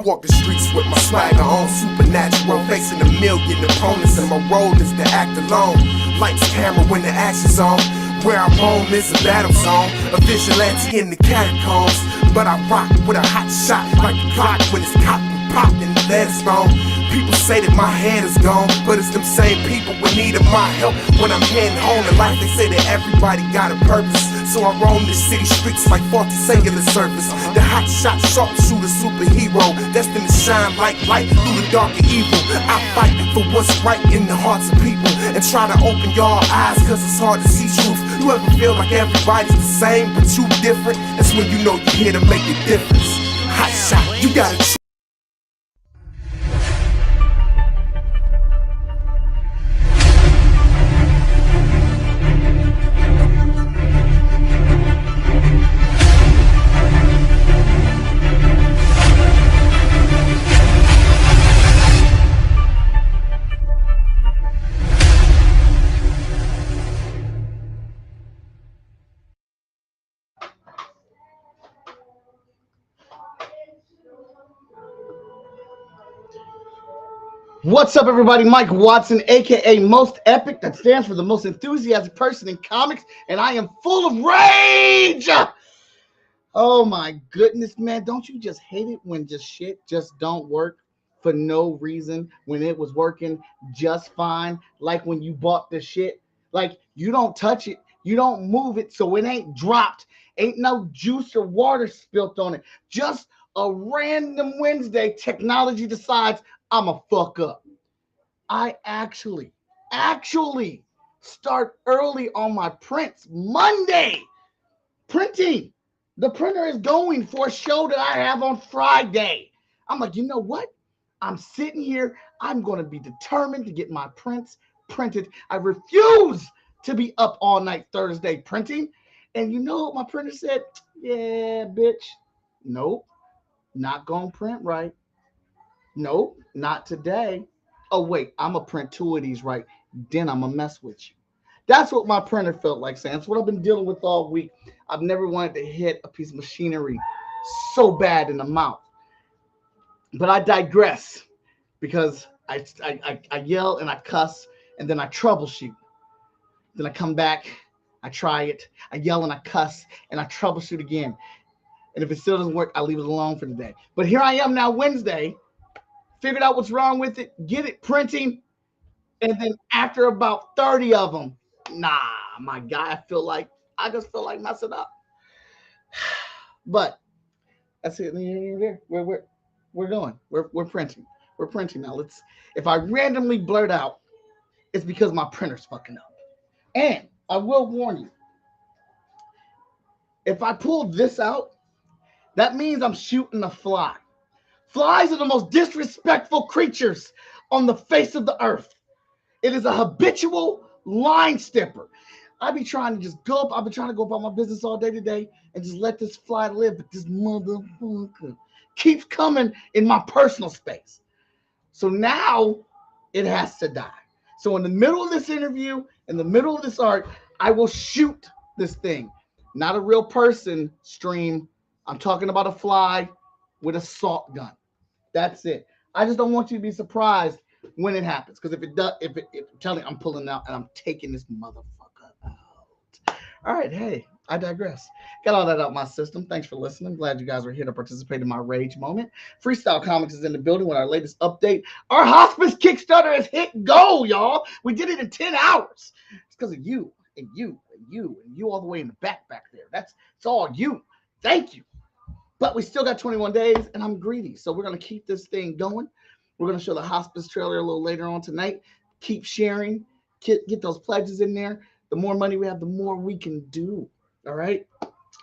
walk the streets with my swagger on, supernatural, facing a million opponents, and my role is to act alone. Lights, camera when the action's on. Where I roam is a battle zone, a vigilante in the catacombs. But I rock with a hot shot like a clock when it's cocked and popped and the lead is gone. People say that my head is gone, but it's them same people in need of my help when I'm heading home in life. They say that everybody got a purpose, so I roam the city streets like faulty cellular service. The hot shot sharpshooter superhero, destined to shine like light through the dark and evil. I fight for what's right in the hearts of people and try to open your eyes, cause it's hard to see truth. You ever feel like everybody's the same but you different? That's when you know you're here to make a difference. Hot shot, you gotta What's up, everybody? Mike Watson, aka Most Epic, that stands for the most enthusiastic person in comics, and I am full of rage. Oh my goodness, man. Don't you just hate it when just shit just don't work for no reason when it was working just fine? Like when you bought the shit, like you don't touch it, you don't move it, so it ain't dropped, ain't no juice or water spilt on it. Just a random Wednesday, technology decides I'm a fuck up. I actually start early on my prints Monday. Printing. The printer is going for a show that I have on Friday. I'm like, you know what? I'm sitting here. I'm going to be determined to get my prints printed. I refuse to be up all night Thursday printing. And you know what my printer said? Yeah, bitch. Nope. Not going to print right. Nope, not today. Oh, wait, I'm going to print two of these right. Then I'm going to mess with you. That's what my printer felt like, Sam. That's what I've been dealing with all week. I've never wanted to hit a piece of machinery so bad in the mouth. But I digress because I yell and I cuss and then I troubleshoot. Then I come back, I try it, I yell and I cuss and I troubleshoot again. And if it still doesn't work, I leave it alone for the day. But here I am now Wednesday. Figured out what's wrong with it, get it printing, and then after about 30 of them, my guy, I just feel like messing up. But that's it. We're going. We're printing. We're printing now. If I randomly blurt out, it's because my printer's fucking up. And I will warn you, if I pull this out, that means I'm shooting a fly. Flies are the most disrespectful creatures on the face of the earth. It is a habitual line stepper. I've been trying to go about my business all day today and just let this fly live, but this motherfucker keeps coming in my personal space. So now it has to die. So in the middle of this interview, in the middle of this art, I will shoot this thing. Not a real person stream. I'm talking about a fly with a salt gun. That's it. I just don't want you to be surprised when it happens. Because if it does, if tell me I'm pulling out and I'm taking this motherfucker out. All right, hey, I digress. Got all that out my system. Thanks for listening. Glad you guys are here to participate in my rage moment. Freestyle Comics is in the building with our latest update. Our hospice Kickstarter has hit go, y'all. We did it in 10 hours. It's because of you and you and you and you all the way in the back there. It's all you. Thank you. But we still got 21 days, and I'm greedy. So we're going to keep this thing going. We're going to show the hospice trailer a little later on tonight. Keep sharing. Get those pledges in there. The more money we have, the more we can do. All right?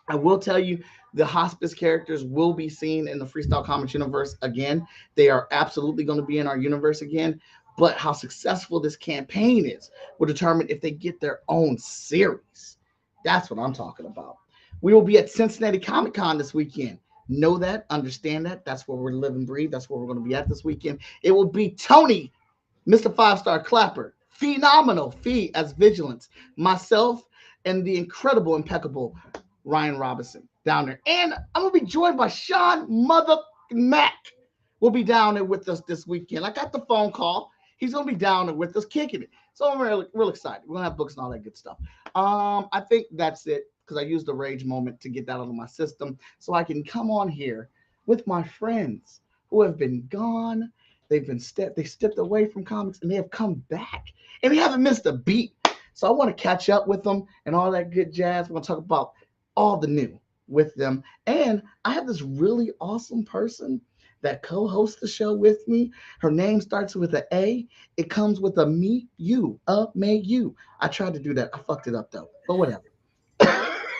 I will tell you, the hospice characters will be seen in the Freestyle Comics universe again. They are absolutely going to be in our universe again. But how successful this campaign is will determine if they get their own series. That's what I'm talking about. We will be at Cincinnati Comic Con this weekend. Know that, understand that. That's where we're live and breathe. That's where we're going to be at this weekend. It will be Tony, Mr. 5-Star Clapper, Phenomenal Fee as Vigilance, myself, and the incredible, impeccable Ryan Robinson down there. And I'm going to be joined by Sean Mother Mac. will be down there with us this weekend. I got the phone call. He's gonna be down there with us, kicking it. So I'm real excited. We're gonna have books and all that good stuff. I think that's it because I used the rage moment to get that out of my system, so I can come on here with my friends who have been gone. They stepped away from comics and they have come back and they haven't missed a beat. So I want to catch up with them and all that good jazz. We're gonna talk about all the new with them. And I have this really awesome person that co-hosts the show with me. Her name starts with an A. It comes with a me, you, may you. I tried to do that. I fucked it up though, but whatever.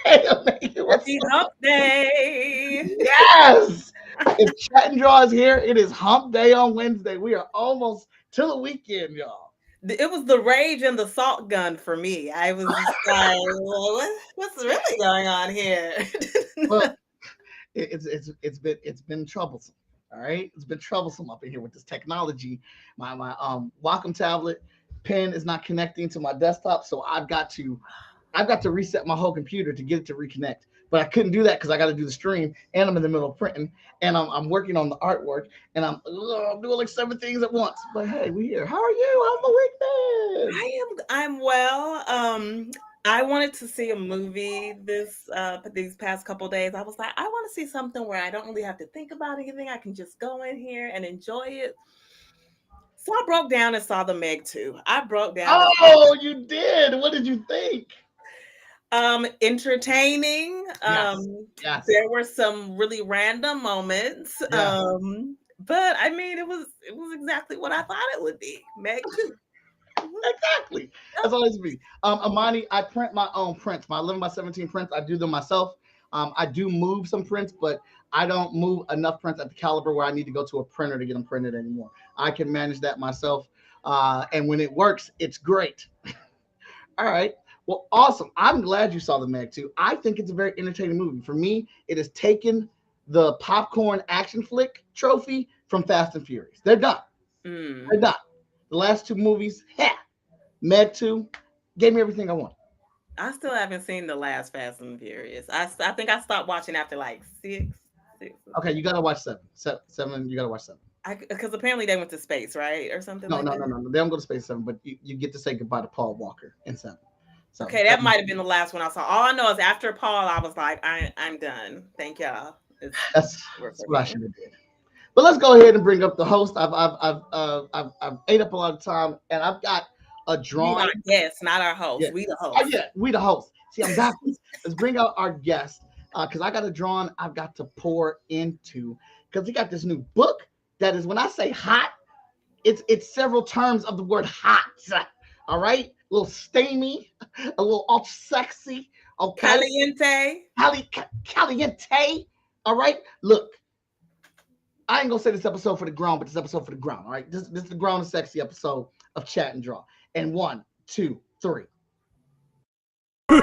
Hey, Amelia, what's Happy up? Hump Day. Yes. If Chat and Draw is here, it is Hump Day on Wednesday. We are almost to the weekend, y'all. It was the rage and the salt gun for me. I was just like, well, what's really going on here? Well, it's been troublesome. All right, it's been troublesome up in here with this technology. My Wacom tablet pen is not connecting to my desktop, so I've got to reset my whole computer to get it to reconnect. But I couldn't do that because I got to do the stream, and I'm in the middle of printing, and I'm working on the artwork, and I'm doing like 7 things at once. But hey, we here. How are you? How's the weekend? I'm well. I wanted to see a movie these past couple days. I was like, I want to see something where I don't really have to think about anything. I can just go in here and enjoy it. So I broke down and saw the Meg 2. I broke down and Oh, you did. What did you think? entertaining. Yes. Yes. There were some really random moments. Yeah. But I mean it was exactly what I thought it would be. Meg 2. Exactly. That's always me. Amani, I print my own prints. My 11 by 17 prints, I do them myself. I do move some prints, but I don't move enough prints at the caliber where I need to go to a printer to get them printed anymore. I can manage that myself. And when it works, it's great. All right. Well, awesome. I'm glad you saw the Meg 2. I think it's a very entertaining movie. For me, it has taken the popcorn action flick trophy from Fast and Furious. They're done. Mm. They're done. The last 2 movies, Meg 2 gave me everything I want. I still haven't seen the last Fast and Furious. I think I stopped watching after like six. Okay, you gotta watch seven. Seven, you gotta watch seven. Because apparently they went to space, right, or something No, like no, that. no, no, no. They don't go to space seven, but you get to say goddbye to Paul Walker in seven. So Okay, that might have been the last one I saw. All I know is after Paul, I was like, I'm done. Thank y'all. It's that's over for what I me. should have did. But let's go ahead and bring up the host. I've ate up a lot of time, and I've got a We drawing. our guests, not our Yeah. host. We the Oh, host. yeah, we the host. See, I'm backwards. Let's bring out our guest because I got a drawing I've got to pour into because we got this new book that is when I say hot, it's several terms of the word hot. All right, a little steamy, a little ultra sexy. Okay, Caliente. caliente. All right, look. I ain't gonna say this episode for the grown, but this episode for the grown. All right, this is the grown and sexy episode of Chat and Draw. And 1, 2, 3. Wait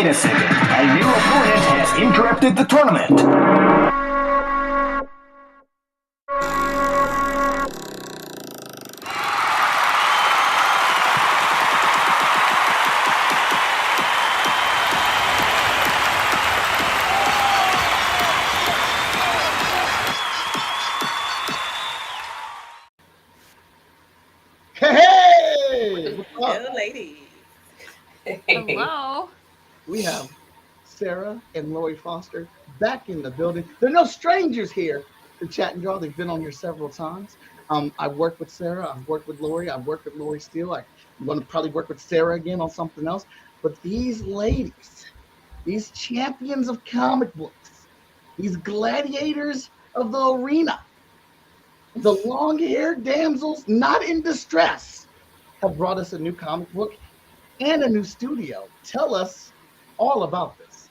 a second. A new opponent has interrupted the tournament. Hey, what's up? Hello, ladies. Hello. We have Sarah and Laurie Foster back in the building. They're no strangers here to Chat and Draw. They've been on here several times. I've worked with Sarah. I've worked with Laurie. I've worked with Laurie still. I'm going to probably work with Sarah again on something else. But these ladies, these champions of comic books, these gladiators of the arena, the long-haired damsels not in distress, have brought us a new comic book and a new studio. Tell us all about this.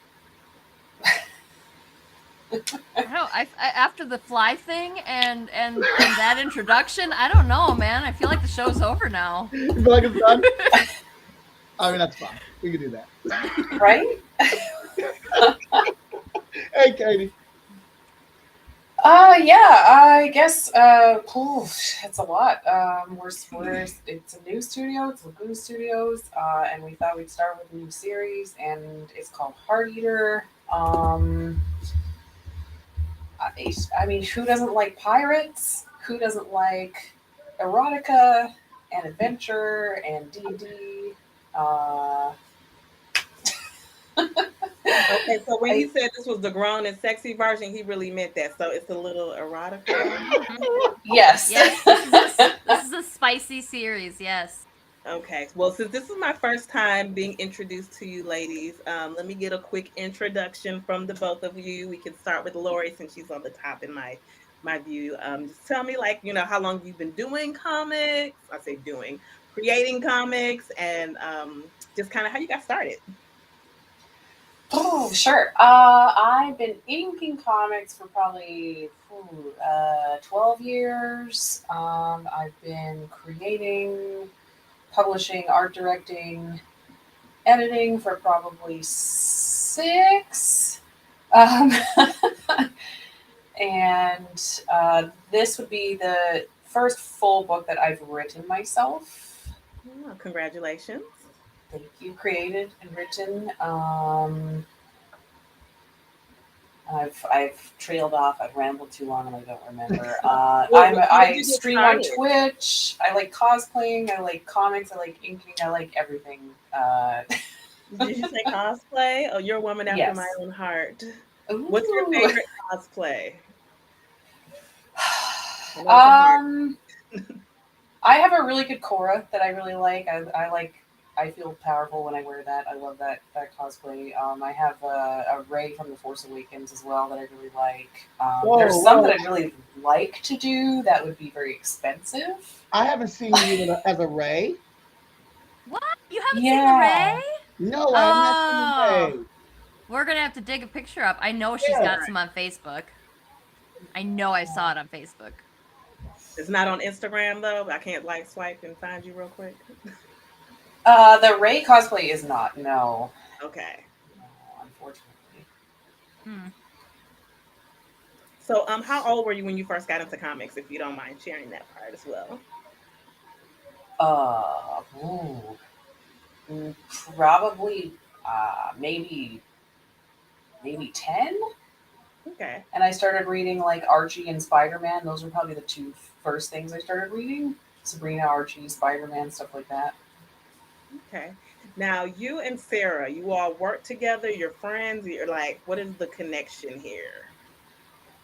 I don't know. I after the fly thing and that introduction, I don't know, man. I feel like the show's over now. You feel like it's done? I mean, that's fine. We can do that. Right? Hey, Katie. Yeah, I guess, it's a lot. It's a new studio, it's Laguna Studios, and we thought we'd start with a new series, and it's called Heart Eater. I mean, who doesn't like pirates? Who doesn't like erotica and adventure and D&D? Okay, so when he I, said this was the grown and sexy version, he really meant that. So it's a little erotica. yes. Yes, this is a spicy series. Yes. Okay, well, since this is my first time being introduced to you ladies, let me get a quick introduction from the both of you. We can start with Laurie since she's on the top in my view. Just tell me, like, how long you've been doing comics. I say doing, creating comics, and just kind of how you got started. Oh, sure. I've been inking comics for probably 12 years. I've been creating, publishing, art directing, editing for probably 6. Um, and this would be the first full book that I've written myself. Oh, congratulations. Thank you. Created and written. I've trailed off. I've rambled too long, and I don't remember. I stream on Twitch. I like cosplaying. I like comics. I like inking. I like everything. Did you say cosplay? Oh, you're a woman after Yes. my own heart. Ooh. What's your favorite cosplay? I have a really good Korra that I really like. I feel powerful when I wear that. I love that cosplay. I have a Rey from The Force Awakens as well that I really like. There's some that I really like to do that would be very expensive. I haven't seen you as a Rey. What? You haven't seen the Rey? No, I have not seen the Rey. We're gonna have to dig a picture up. I know she's got some on Facebook. I know I saw it on Facebook. It's not on Instagram though. I can't like swipe and find you real quick. The Rey cosplay is not. No. Okay. No, unfortunately. So, how old were you when you first got into comics? If you don't mind sharing that part as well. Probably, maybe 10. Okay. And I started reading like Archie and Spider-Man. Those were probably the 2 first things I started reading. Sabrina, Archie, Spider-Man, stuff like that. Okay. Now, you and Sarah, you all work together. You're friends. You're like, what is the connection here?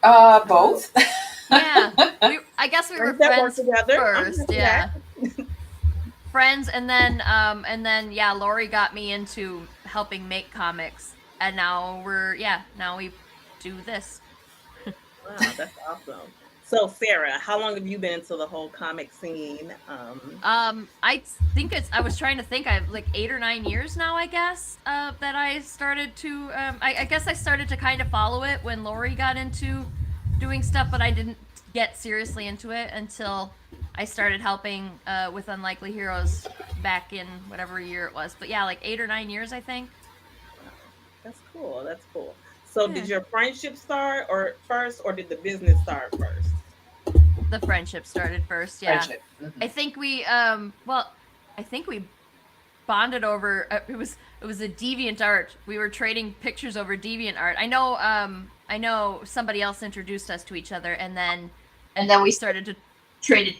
Both. Yeah, I guess we were friends together first. Yeah, friends, and then yeah, Laurie got me into helping make comics, and now we do this. Wow, that's awesome. So, Sarah, how long have you been into the whole comic scene? I think I was trying to think. I've like 8 or 9 years now, I guess, that I started to. I guess I started to kind of follow it when Laurie got into doing stuff, but I didn't get seriously into it until I started helping with Unlikely Heroes back in whatever year it was. But yeah, like 8 or 9 years, I think. Wow, that's cool. That's cool. So, did your friendship start first, or did the business start first? The friendship started first. Yeah, Mm-hmm. I think we bonded over. It was a DeviantArt. We were trading pictures over DeviantArt. I know somebody else introduced us to each other, and then we started to trade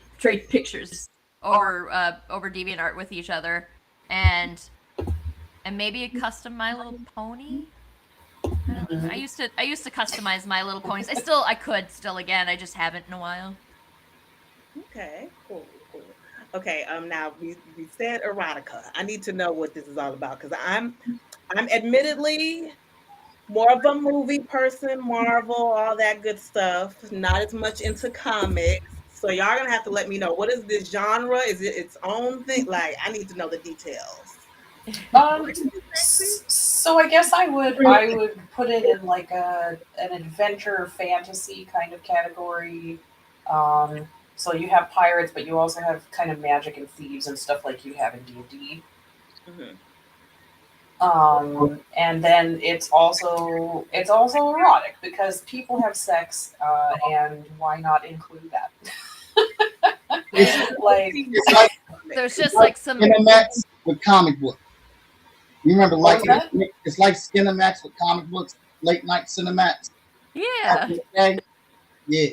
pictures over DeviantArt with each other, and maybe a custom My Little Pony. I used to customize My Little Ponies. I could still again. I just haven't in a while. Okay, cool. Okay, now we said erotica. I need to know what this is all about because I'm admittedly more of a movie person, Marvel, all that good stuff. Not as much into comics. So y'all gonna have to let me know, what is this genre? Is it its own thing? Like, I need to know the details. So I guess I would put it in like an adventure fantasy kind of category. So you have pirates, but you also have kind of magic and thieves and stuff like you have in D&D. Mm-hmm. And then it's also erotic because people have sex, and why not include that? There's just like some Skinemax with comic book. You remember, like it's like Skinemax with comic books, late night Cinemax. Yeah. Yeah.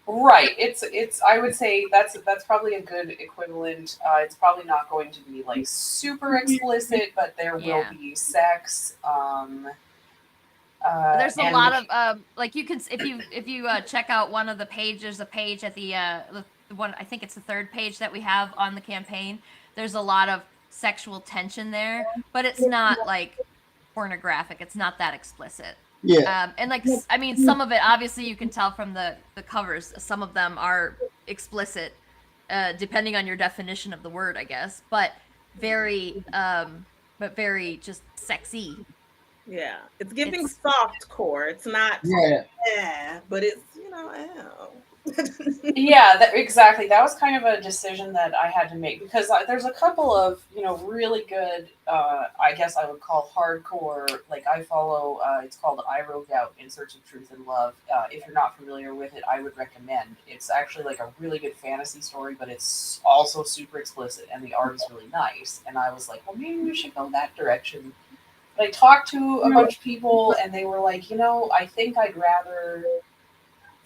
Right. It's I would say that's probably a good equivalent. It's probably not going to be like super explicit, but there will Yeah. be sex. There's a And lot of like you can if you check out one of the pages, a page at the one, I think it's the third page that we have on the campaign. There's a lot of sexual tension there, but it's not like pornographic. It's not that explicit. Yeah. And like I mean, some of it obviously you can tell from the covers. Some of them are explicit, depending on your definition of the word, I guess. But very just sexy. Yeah, it's giving It's soft core. It's not, Yeah. but it's ow. yeah, exactly. That was kind of a decision that I had to make because there's a couple of really good. I guess I would call hardcore. Like I follow. It's called I Wrote Out in Search of Truth and Love. If you're not familiar with it, I would recommend. It's actually like a really good fantasy story, but it's also super explicit and the art is really nice. And I was like, well, maybe we should go that direction. But I talked to a bunch of people and they were like, I think I'd rather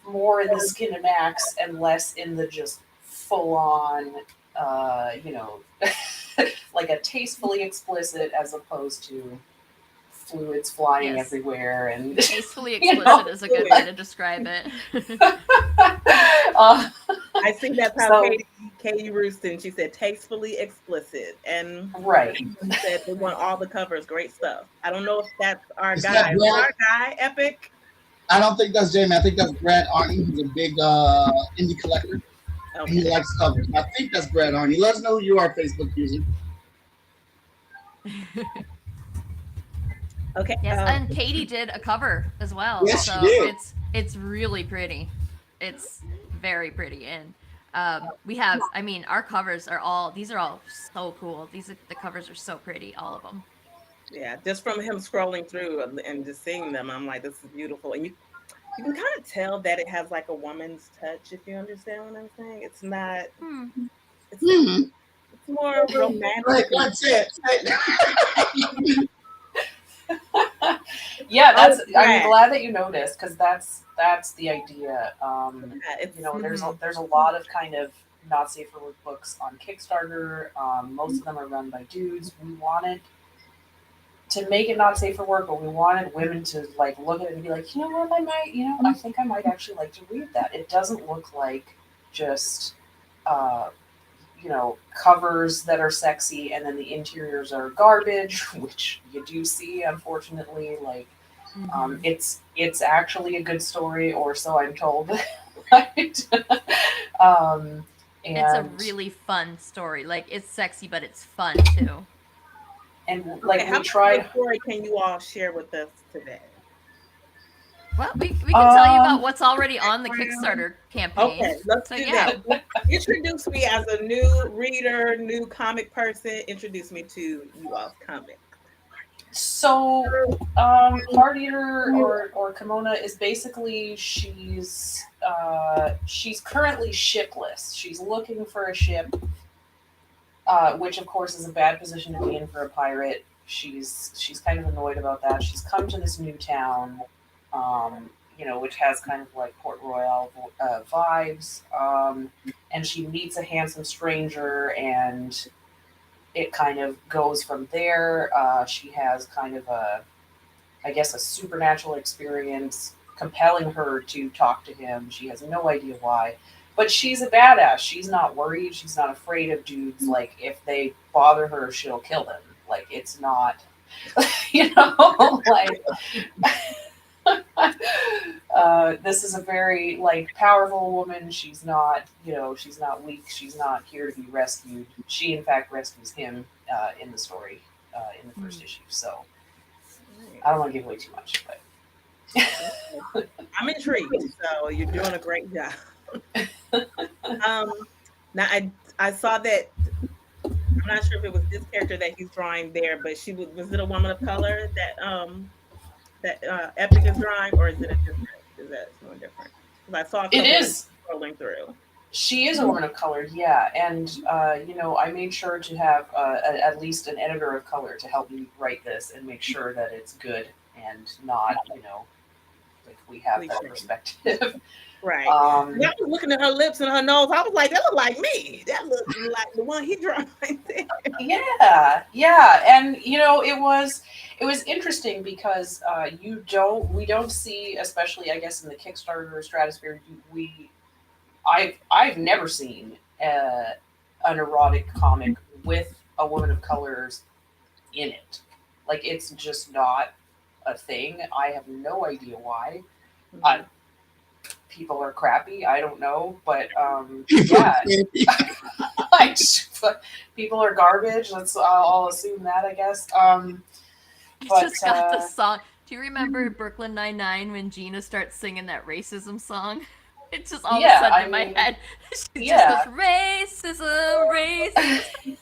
more in the Skinamax and less in the just full on, like a tastefully explicit as opposed to fluids flying yes, everywhere and tastefully explicit is a good way to describe it. I think that's how So- Katie Rooston, she said tastefully explicit, and Right. she said they want all the covers. Great stuff. I don't know if that's our Is guy. that Is Brad? our guy Epic? I don't think that's Jamie. I think that's Brad Arnie. He's a big indie collector. And he Okay. likes covers. I think that's Brad Arnie. Let us know who you are, Facebook user. Okay. Yes, and Katie did a cover as well. Yes, so she did. it's really pretty. It's very pretty, and we have. I mean, our covers are all. These are all so cool. The covers are so pretty, all of them. Yeah, just from him scrolling through and just seeing them, I'm like, this is beautiful. And you can kind of tell that it has like a woman's touch, if you understand what I'm saying. It's not. It's, it's more romantic. Right, say it. Yeah, that's. Oh, I'm right. glad that you noticed because that's the idea. Yeah, There's a lot of kind of not safe for work books on Kickstarter. Most of them are run by dudes. We wanted to make it not safe for work, but we wanted women to like look at it and be like, you know what, I think I might actually like to read that. It doesn't look like just covers that are sexy and then the interiors are garbage, which you do see, unfortunately. Like, it's actually a good story, or so I'm told. Right? And It's a really fun story. Like it's sexy, but it's fun too. and Okay, how we much tried. of the story can you all share with us today? Well, we can tell you about what's already on the Kickstarter campaign. Okay, let's do that. Introduce me as a new reader, new comic person. Introduce me to you all's comic. So, Heart Eater or Kimona is basically she's currently shipless. She's looking for a ship, which of course is a bad position to be in for a pirate. She's kind of annoyed about that. She's come to this new town, which has kind of like Port Royal vibes, and she meets a handsome stranger and it kind of goes from there. She has kind of a supernatural experience compelling her to talk to him. She has no idea why, but she's a badass. She's not worried. She's not afraid of dudes. Like if they bother her, she'll kill them. Like it's not, like. This is a very like powerful woman. She's not, she's not weak. She's not here to be rescued. She, in fact, rescues him in the story in the first issue. So I don't want to give away too much, but I'm intrigued. So you're doing a great job. Now I saw that. I'm not sure if it was this character that he's drawing there, but she was it a woman of color that Epic is drawing, or is it is that something different? Because I saw a couple it is scrolling through. She is a woman of color, yeah, and I made sure to have at least an editor of color to help me write this and make sure that it's good and not, like we have that perspective. Right. And I was looking at her lips and her nose. I was like, that look like me. That look like the one he drew right there. Yeah, and it was interesting because we don't see, especially I guess in the Kickstarter stratosphere, I've never seen an erotic comic with a woman of colors in it. Like, it's just not a thing. I have no idea why. Uh, people are crappy. I don't know, but yeah, people are garbage. I'll assume that, I guess. I But just got the song. Do you remember Brooklyn Nine-Nine when Gina starts singing that racism song? It's just all of a yeah, sudden I in my mean, head. She just yeah, goes, racism, racism.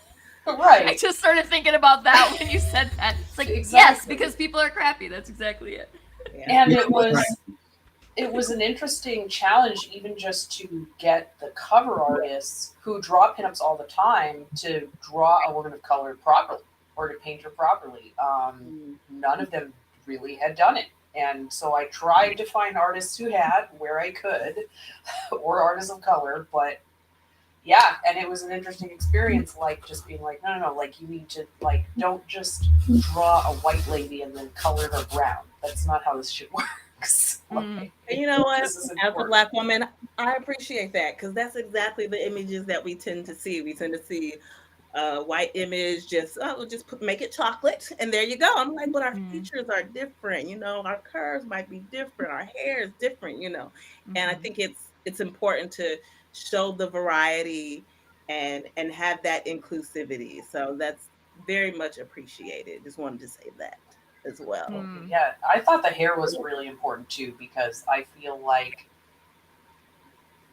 I right, just started thinking about that when you said that. It's like, yes, exactly. because people are crappy. That's exactly it. Yeah. And Yeah, it right. was an interesting challenge, even just to get the cover artists who draw pinups all the time to draw a woman of color properly or to paint her properly. None of them really had done it. And so I tried to find artists who had where I could, or artists of color, but yeah, and it was an interesting experience, like just being like, no, like you need to, like, don't just draw a white lady and then color her brown. That's not how this shit works. Like, And you know what? this is As a important. Black woman, I appreciate that because that's exactly the images that we tend to see. We tend to see a white image, make it chocolate, and there you go. I'm like, but our features are different. Our curves might be different. Our hair is different. And I think it's important to show the variety and have that inclusivity. So that's very much appreciated. Just wanted to say that as well. Yeah, I thought the hair was really important too because I feel like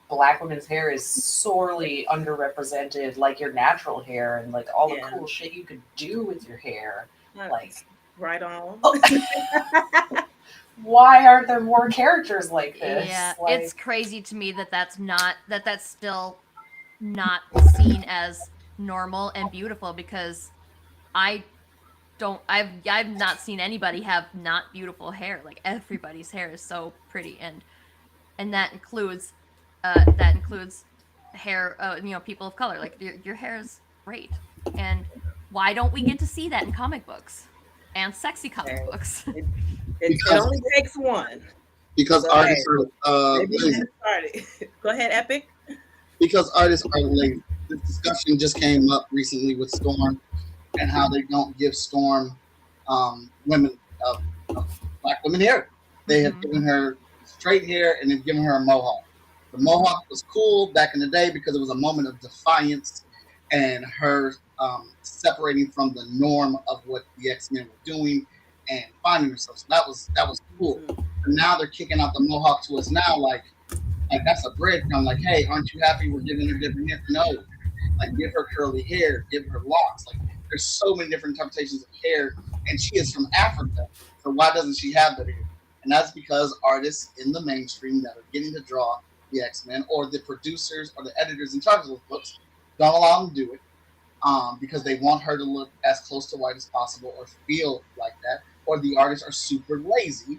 Black women's hair is sorely underrepresented, like your natural hair and like all the Yeah. cool shit you could do with your hair. Like, right on. why aren't there more characters like this? Yeah, Like, it's crazy to me that that's still not seen as normal and beautiful because I I've not seen anybody have not beautiful hair. Like everybody's hair is so pretty, and that includes hair, people of color. Like your hair is great, and why don't we get to see that in comic books and sexy comic books? It only takes one. Because Go artists ahead. are Maybe lazy. get started. Go ahead, Epic. Because artists are lazy. This discussion just came up recently with Storm and how they don't give Storm women black women hair. They have given her straight hair and they've given her a mohawk. The mohawk was cool back in the day because it was a moment of defiance and her separating from the norm of what the X-Men were doing and finding herself. So that was cool. But now they're kicking out the mohawk to us now, like that's a breadcrumb. Like, hey, aren't you happy we're giving her different hair? No, like give her curly hair, give her locks. Like there's so many different interpretations of hair, and she is from Africa, so why doesn't she have that hair? And that's because artists in the mainstream that are getting to draw the X-Men, or the producers or the editors in charge of those books, don't allow them to do it because they want her to look as close to white as possible or feel like that, or the artists are super lazy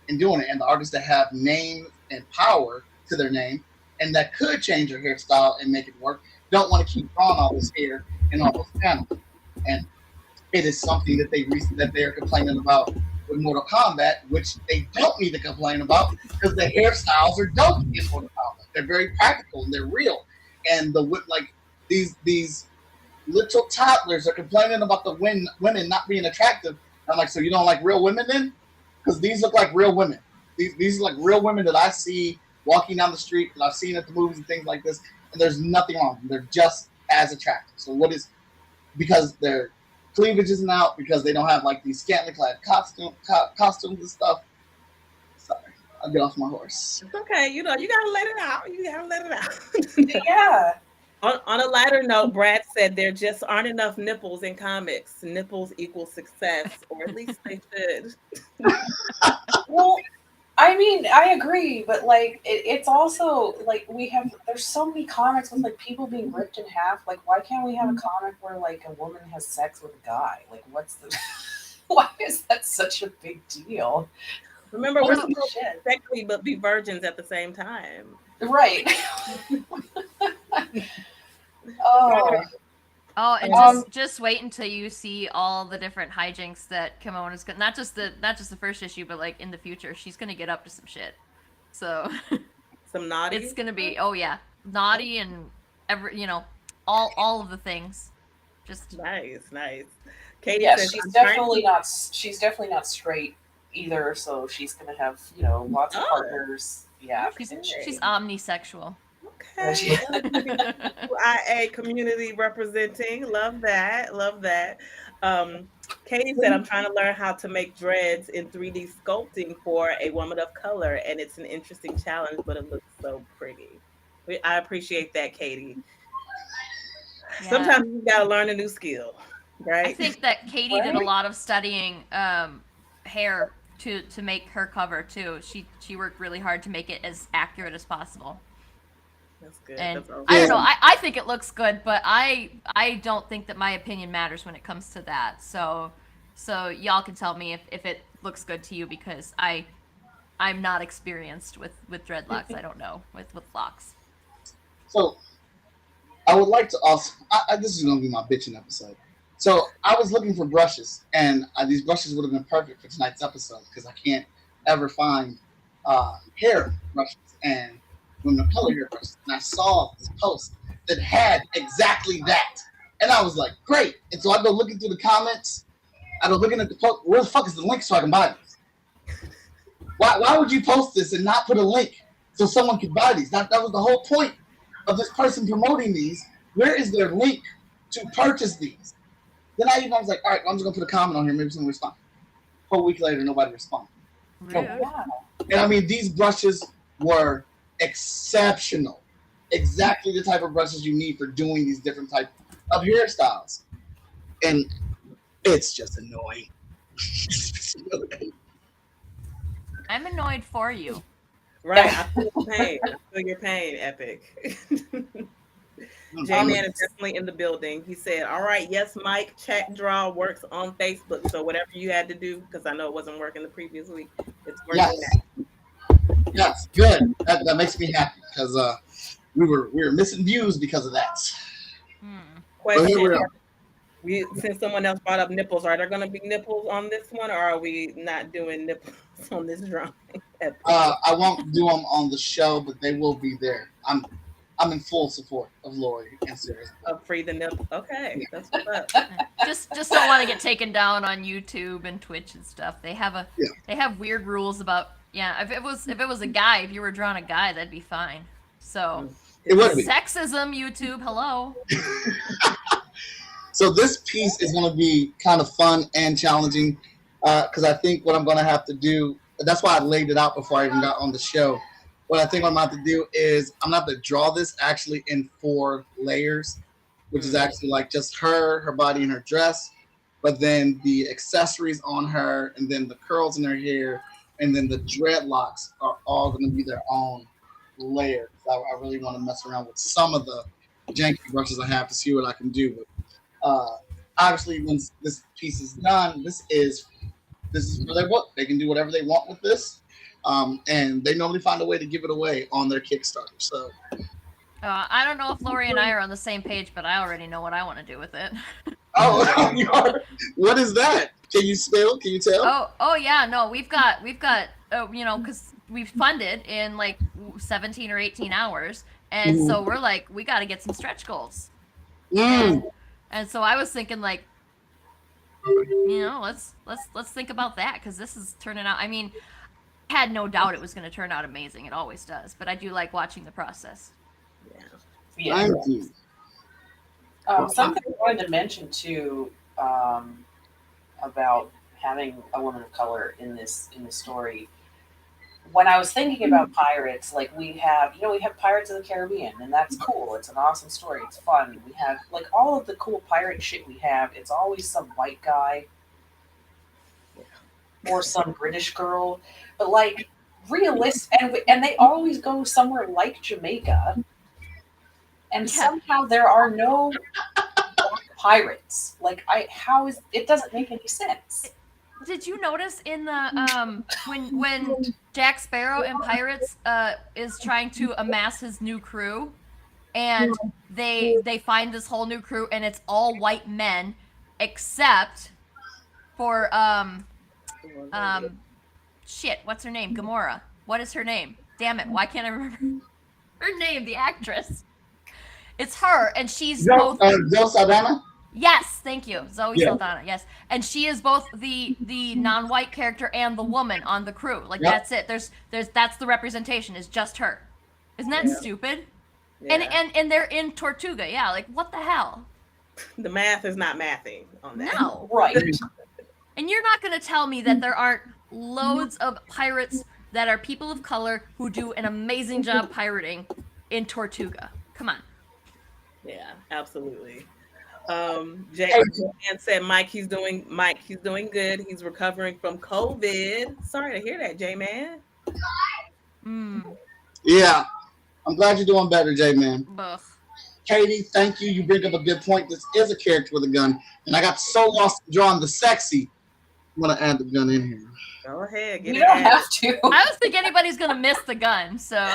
in doing it. And the artists that have name and power to their name and that could change their hairstyle and make it work don't want to keep drawing all this hair and all those panels. And it is something that they are complaining about with Mortal Kombat, which they don't need to complain about because the hairstyles are dope in Mortal Kombat. They're very practical and they're real. And these little toddlers are complaining about the women not being attractive. I'm like, so you don't like real women then? Because these look like real women. These are like real women that I see walking down the street that I've seen at the movies and things like this. And there's nothing wrong with them. They're just as attractive. So because their cleavage isn't out, because they don't have like these scantily clad costumes and stuff. Sorry, I'll get off my horse. It's okay. You gotta let it out. You gotta let it out. yeah. On a lighter note, Brad said there just aren't enough nipples in comics. Nipples equal success, or at least they should. Well, I mean, I agree, but like it's also like there's so many comics with like people being ripped in half. Like, why can't we have a comic where like a woman has sex with a guy? Like, why is that such a big deal? Remember, we're Holy supposed to shit. be sexy but be virgins at the same time. Right. Oh. Oh, and Um, just wait until you see all the different hijinks that Kimona's gonna not just the first issue, but like in the future, she's gonna get up to some shit. So Some naughty. it's gonna be naughty and all of the things. Just Nice. Katie yeah, says she's I'm trying definitely to. not. She's definitely not straight either. So she's gonna have lots of Oh. partners. Yeah, she's omnisexual. Okay. IA community representing. Love that. Katie said, I'm trying to learn how to make dreads in 3D sculpting for a woman of color, and it's an interesting challenge, but it looks so pretty. I appreciate that, Katie. Yeah. Sometimes you gotta learn a new skill, right? I think that Katie did a lot of studying hair to make her cover too. She worked really hard to make it as accurate as possible. That's good. And That's awesome. I don't know. I think it looks good, but I don't think that my opinion matters when it comes to that. So y'all can tell me if it looks good to you, because I'm not experienced with dreadlocks. I don't know with locks. So I would like to also. This is going to be my bitching episode. So I was looking for brushes, and these brushes would have been perfect for tonight's episode because I can't ever find hair brushes and women of color hair brushes. And I saw this post that had exactly that, and I was like, great. And so I go looking through the comments. I go looking at the post. Where the fuck is the link so I can buy these? Why would you post this and not put a link so someone could buy these? That was the whole point of this person promoting these. Where is their link to purchase these? Then I was like, all right, well, I'm just gonna put a comment on here. Maybe someone will respond. A whole week later, nobody responded. And I mean, these brushes were exceptional. Exactly the type of brushes you need for doing these different types of hairstyles. And it's just annoying. I'm annoyed for you. Right. I feel your pain, Epic. J-Man is definitely in the building. He said, all right, yes, Mike, chat draw works on Facebook. So whatever you had to do, because I know it wasn't working the previous week, it's working now. Yes, good. That makes me happy because we were missing views because of that. Question. Since someone else brought up nipples, are there going to be nipples on this one, or are we not doing nipples on this drawing? I won't do them on the show, but they will be there. I'm in full support of Laurie and Sarah's. Free the nipple. Okay, that's what's up. Just don't want to get taken down on YouTube and Twitch and stuff. They have they have weird rules about if it was a guy, if you were drawing a guy, that'd be fine. So it would be sexism. YouTube, hello. So this piece is going to be kind of fun and challenging because I think what I'm going to have to do. That's why I laid it out before I even got on the show. What I think I'm about to do is I'm going to have to draw this actually in 4 layers, which is actually like just her body and her dress, but then the accessories on her, and then the curls in her hair, and then the dreadlocks are all going to be their own layer. So I really want to mess around with some of the janky brushes I have to see what I can do. But obviously, when this piece is done, this is for their book. They can do whatever they want with this. And they normally find a way to give it away on their Kickstarter. So I don't know if Laurie and I are on the same page, but I already know what I want to do with it. Oh, you are? What is that? Can you spell? Can you tell? Oh yeah, no, we've got because we've funded in like 17 or 18 hours, and so we're like, we got to get some stretch goals. And so I was thinking like, let's think about that, because this is turning out. I mean, I had no doubt it was going to turn out amazing. It always does, but I do like watching the process. Yeah. Something I wanted to mention too about having a woman of color in this story. When I was thinking about pirates, like we have Pirates of the Caribbean, and that's cool. It's an awesome story. It's fun. We have like all of the cool pirate shit we have. It's always some white guy or some British girl, but like realistic, and they always go somewhere like Jamaica, and somehow there are no black pirates. Like it doesn't make any sense. did you notice in the when Jack Sparrow in Pirates is trying to amass his new crew, and they find this whole new crew, and it's all white men except for shit, what's her name? Gamora. What is her name? Damn it, why can't I remember her name? The actress. It's her, and she's both. Zoe Saldana? Yes, thank you, Zoe Yeah. Saldana. Yes, and she is both the non-white character and the woman on the crew. Like Yep. that's it. There's that's the representation. Is just her. Isn't that stupid? Yeah. And they're in Tortuga. Yeah, like what the hell? The math is not mathing on that. No. Right. And you're not gonna tell me that there aren't loads of pirates that are people of color who do an amazing job pirating in Tortuga. Come on. Yeah, absolutely. Jay and said he's doing good. He's recovering from COVID. Sorry to hear that, J Man. Yeah. I'm glad you're doing better, J-Man. Ugh. Katie, thank you. You bring up a good point. This is a character with a gun. And I got so lost in drawing the sexy. I'm going to add the gun in here. Go ahead, get You it don't out. have to. I don't think anybody's gonna miss the gun, so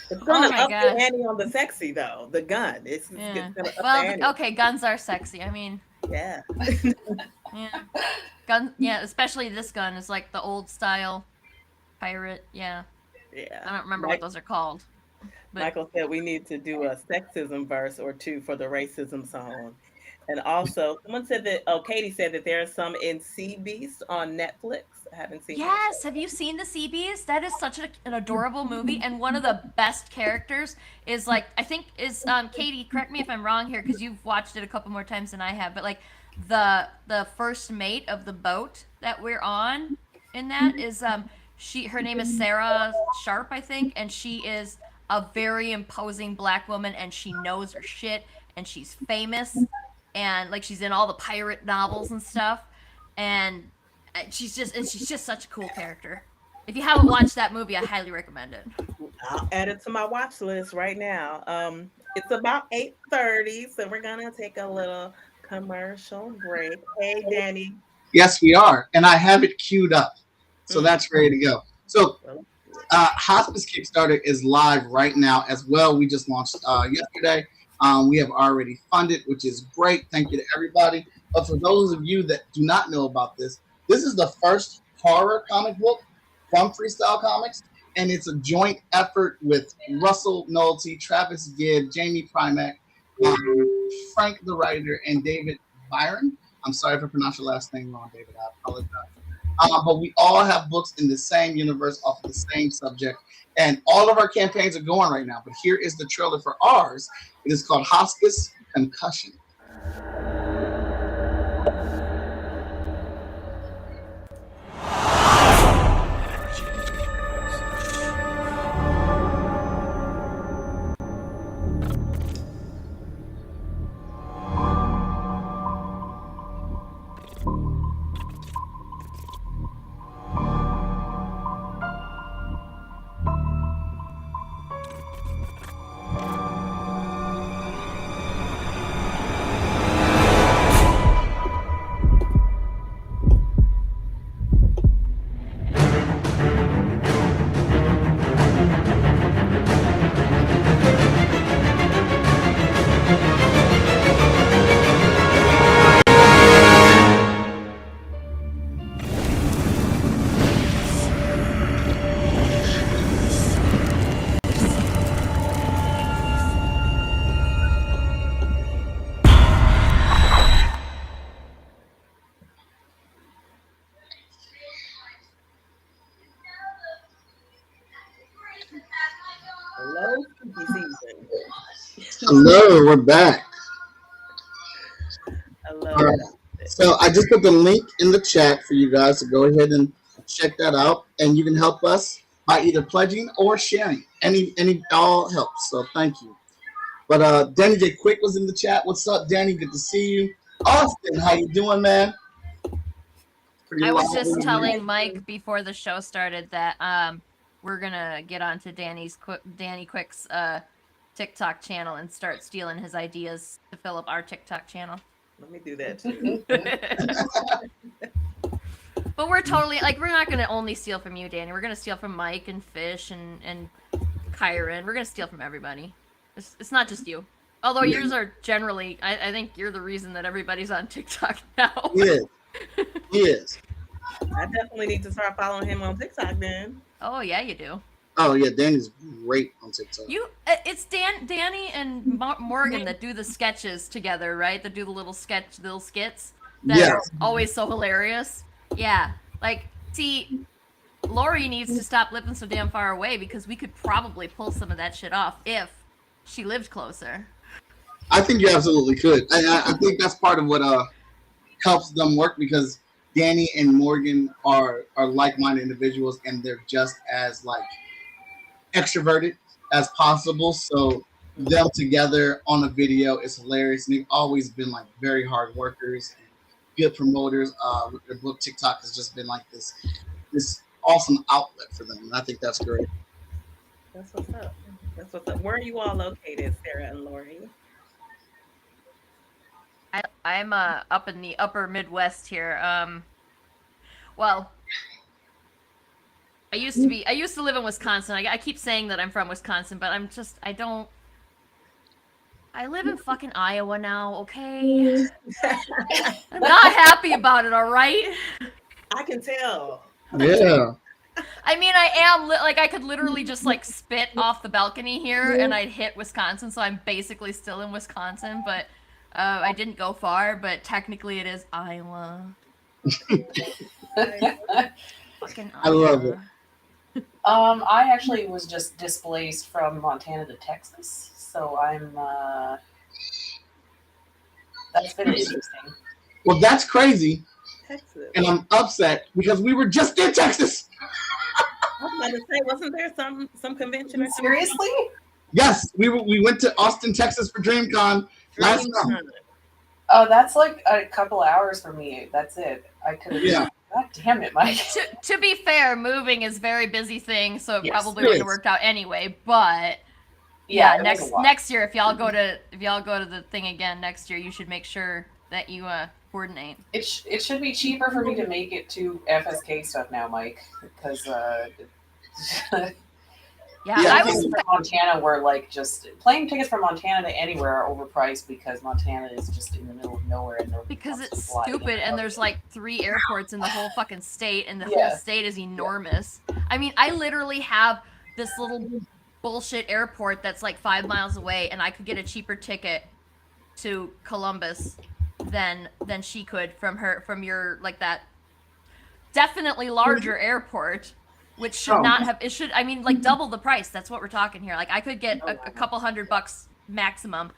It's gonna Oh my up gosh. the ante on the sexy though. The gun. It's yeah. gonna up the Well, ante. okay, guns are sexy. I mean, Yeah. yeah, gun. Yeah, especially this gun is like the old style pirate. Yeah, Yeah. I don't remember what those are called. But Michael said we need to do a sexism verse or two for the racism song. And also, someone said that, Katie said that there are some in Sea Beast on Netflix. I haven't seen yes, have you seen the Sea Beast? That is such an adorable movie, and one of the best characters is like I think is Katie. Correct me if I'm wrong here, because you've watched it a couple more times than I have. But like the first mate of the boat that we're on in that is her name is Sarah Sharp, I think, and she is a very imposing black woman, and she knows her shit, and she's famous, and like she's in all the pirate novels and stuff, and she's just such a cool character. If you haven't watched that movie, I highly recommend it. I'll add it to my watch list right now. It's about 8:30, so we're gonna take a little commercial break. Hey, Danny. Yes, we are. And I have it queued up. So that's ready to go. So Hospice Kickstarter is live right now as well. We just launched yesterday. We have already funded, which is great. Thank you to everybody. But for those of you that do not know about this is the first horror comic book from Freestyle Comics. And it's a joint effort with Russell Nolte, Travis Gibb, Jamie Primack, Frank the writer, and David Byron. I'm sorry if I pronounced your last name wrong, David. I apologize. But we all have books in the same universe off of the same subject. And all of our campaigns are going right now. But here is the trailer for ours. It is called Hospice Concussion. Hello, spooky season. Hello, we're back. Hello. All right. So I just put the link in the chat for you guys to go ahead and check that out. And you can help us by either pledging or sharing. Any all helps. So thank you. But Danny J. Quick was in the chat. What's up, Danny? Good to see you. Austin, how you doing, man? I was just telling Mike before the show started that we're gonna get onto Danny Quick's TikTok channel and start stealing his ideas to fill up our TikTok channel. Let me do that too. But we're totally like we're not gonna only steal from you, Danny. We're gonna steal from Mike and Fish and Kyron. We're gonna steal from everybody. It's not just you. Although yours are generally, I think you're the reason that everybody's on TikTok now. Yes. Yes. I definitely need to start following him on TikTok then. Oh yeah, you do. Oh yeah, Danny's great on TikTok. It's Danny and Morgan that do the sketches together, right? That do the little skits that are always so hilarious. Yeah, like see, Laurie needs to stop living so damn far away because we could probably pull some of that shit off if she lived closer. I think you absolutely could. I think that's part of what helps them work because Danny and Morgan are like-minded individuals and they're just as like extroverted as possible. So them together on a video is hilarious. And they've always been like very hard workers and good promoters. With their book, TikTok has just been like this awesome outlet for them. And I think that's great. That's what's up. That's what's up. Where are you all located, Sarah and Laurie? I'm up in the upper Midwest here. Well, I used to live in Wisconsin. I keep saying that I'm from Wisconsin, but I live in fucking Iowa now, okay? I'm not happy about it, all right? I can tell. Yeah. I mean, I am, like, I could literally just, like, spit off the balcony here, and I'd hit Wisconsin, so I'm basically still in Wisconsin, but I didn't go far, but technically it is Iowa. Fucking Iowa. I love it. I actually was just displaced from Montana to Texas, so that's been interesting. Well, that's crazy. Texas. And I'm upset because we were just in Texas. I was about to say, wasn't there some convention or something? Seriously? Yes, we went to Austin, Texas for DreamCon last summer. Oh, that's like a couple hours for me. That's it. I could have. Yeah. God damn it, Mike. To be fair, moving is a very busy thing, so it Yes, probably it wouldn't is. have worked out anyway. But Yeah, yeah, it was a lot. next year, if y'all go to the thing again next year, you should make sure that you coordinate. It should be cheaper for me to make it to FSK stuff now, Mike, because Yeah, Yeah, I tickets was. from Montana were like just plane tickets from Montana to anywhere are overpriced because Montana is just in the middle of nowhere and nobody Because wants to it's fly stupid, in. and there's like 3 airports in the whole fucking state, and the Yeah. whole state is enormous. I mean, I literally have this little bullshit airport that's like 5 miles away, and I could get a cheaper ticket to Columbus than she could from your like that definitely larger airport, which should not have. It should. I mean, like double the price. That's what we're talking here. Like I could get a couple $100 maximum,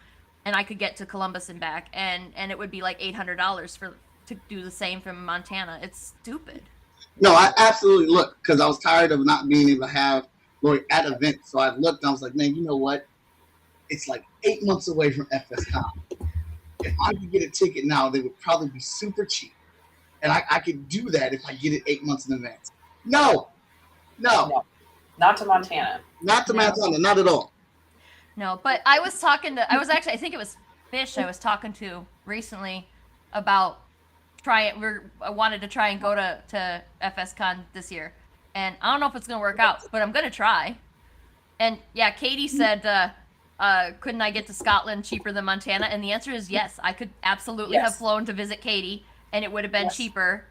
and I could get to Columbus and back, and it would be like $800 to do the same from Montana. It's stupid. No, I absolutely looked because I was tired of not being able to have Laurie at events. So I looked and I was like, man, you know what? It's like 8 months away from FSCon. If I could get a ticket now, they would probably be super cheap. And I could do that if I get it 8 months in advance. No. Not to Montana. Not to Montana, not at all. No, but I was actually, I think it was Fish I was talking to recently about I wanted to try and go to FSCon this year. And I don't know if it's going to work out, but I'm going to try. And yeah, Katie said, couldn't I get to Scotland cheaper than Montana? And the answer is yes. I could absolutely have flown to visit Katie, and it would have been cheaper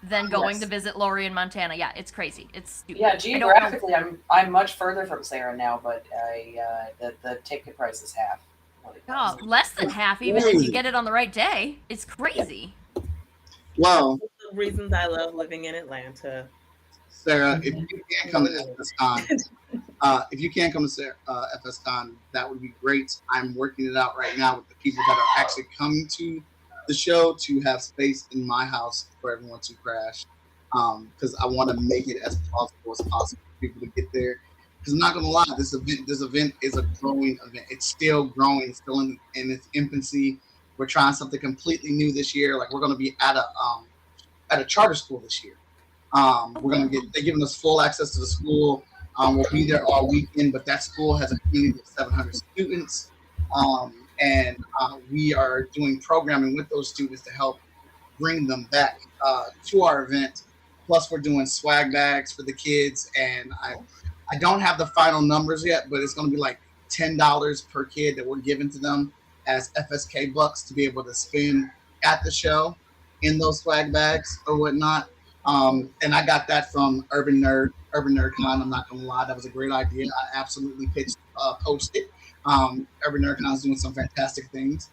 than going to visit Laurie in Montana. Yeah, it's crazy. It's stupid. Yeah, geographically, I'm much further from Sarah now, but the ticket price is half. what it Oh, was. less than half, even if you get it on the right day. It's crazy. Wow. The reasons I love living in Atlanta. Sarah, if you can't come to FSCon, FSCon, that would be great. I'm working it out right now with the people that are actually coming to the show to have space in my house for everyone to crash. Because I want to make it as plausible as possible for people to get there. Because I'm not gonna lie, this event is a growing event. It's still growing. It's still in its infancy. We're trying something completely new this year. Like we're gonna be at a charter school this year. They're giving us full access to the school. We'll be there all weekend, but that school has a community of 700 students. and we are doing programming with those students to help bring them back to our event. Plus, we're doing swag bags for the kids, and I don't have the final numbers yet, but it's going to be like $10 per kid that we're giving to them as FSK bucks to be able to spend at the show in those swag bags or whatnot. And I got that from Urban Nerd Con. I'm not gonna lie, that was a great idea. I absolutely poached it. Urban Nerd Con is doing some fantastic things,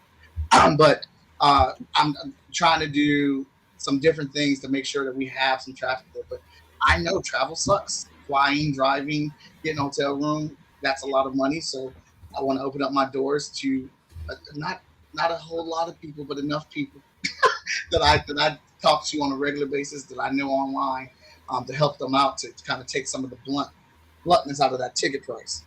but I'm trying to do some different things to make sure that we have some traffic there. But I know travel sucks. Flying, driving, getting a hotel room, that's a lot of money. So I want to open up my doors to not a whole lot of people, but enough people that I talk to on a regular basis that I know online to help them out to kind of take some of the bluntness out of that ticket price.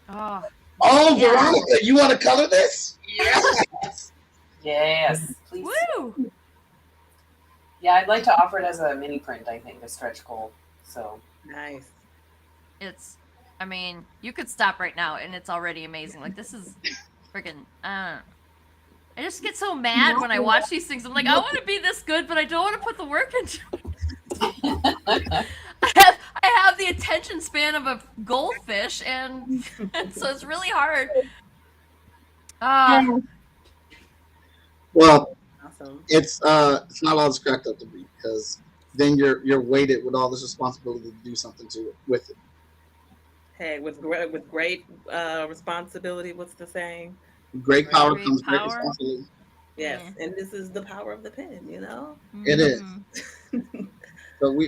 Oh, yeah. Veronica, you want to color this? Yes. Yes, please. Woo! Yeah, I'd like to offer it as a mini print, I think, a stretch goal. So Nice. I mean, you could stop right now and it's already amazing. Like, this is freaking, I just get so mad when I watch these things. I'm like, I want to be this good, but I don't want to put the work into it. I have the attention span of a goldfish, and so it's really hard. Well, Awesome. it's not all it's cracked up to be, because then you're weighted with all this responsibility to do something with it. Hey, with great responsibility, what's the saying? Great power Great comes great power. responsibility. Yes, and this is the power of the pen, you know? It is. So we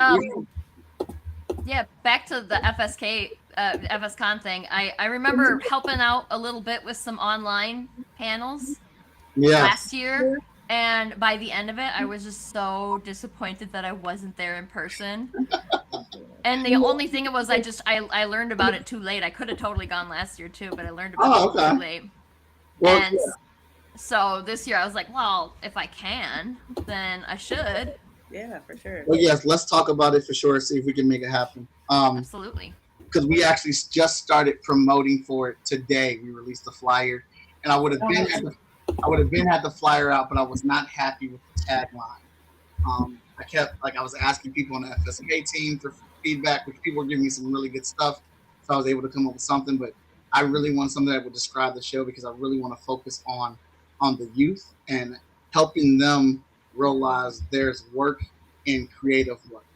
yeah, back to the FSCon thing. I remember helping out a little bit with some online panels last year, and by the end of it, I was just so disappointed that I wasn't there in person. And the only thing it was, I learned about it too late. I could have totally gone last year too, but I learned about it too late. Well, and so this year I was like, well, if I can, then I should. Yeah, for sure. Well, yes, let's talk about it for sure. See if we can make it happen. Absolutely. Because we actually just started promoting for it today. We released the flyer, and I would have been had the flyer out, but I was not happy with the tagline. I was asking people on the FSK team for feedback, which people were giving me some really good stuff, so I was able to come up with something. But I really want something that would describe the show, because I really want to focus on the youth and helping them realize there's work in creative work,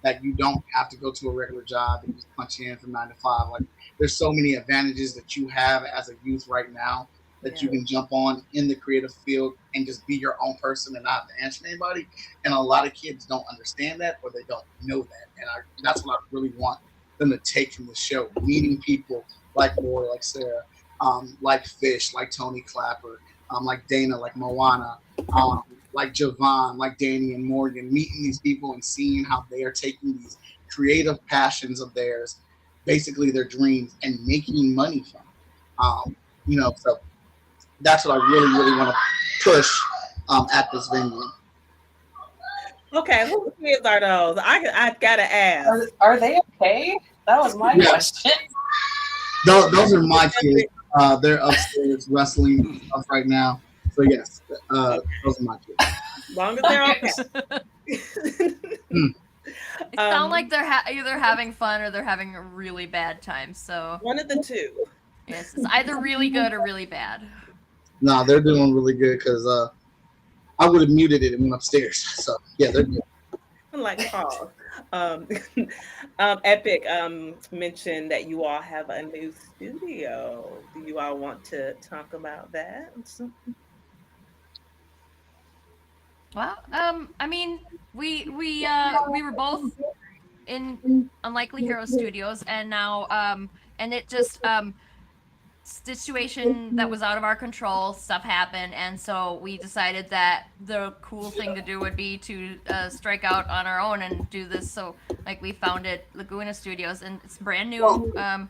that you don't have to go to a regular job and just punch in from 9 to 5. Like, there's so many advantages that you have as a youth right now that you can jump on in the creative field and just be your own person and not have to answer to anybody. And a lot of kids don't understand that, or they don't know that. And that's what I really want them to take from the show, meeting people like Laurie, like Sarah, like Fish, like Tony Clapper, like Dana, like Moana, like Javon, like Danny and Morgan, meeting these people and seeing how they are taking these creative passions of theirs, basically their dreams, and making money from it. So that's what I really, really want to push at this venue. Okay, whose kids are those? I gotta ask. Are they okay? That was my question. Those are my kids. They're upstairs wrestling stuff right now. So yes, those are my kids. As long as they're okay. It sounds like they're either having fun or they're having a really bad time. So one of the two. Yes, it's either really good or really bad. No, they're doing really good, because I would have muted it and went upstairs. So yeah, they're good. Like Paul. Epic mentioned that you all have a new studio. Do you all want to talk about that? Well, I mean, we were both in Unlikely Hero Studios, and now and it just situation that was out of our control, stuff happened, and so we decided that the cool thing to do would be to strike out on our own and do this. So like, we founded Laguna Studios, and it's brand new. Well,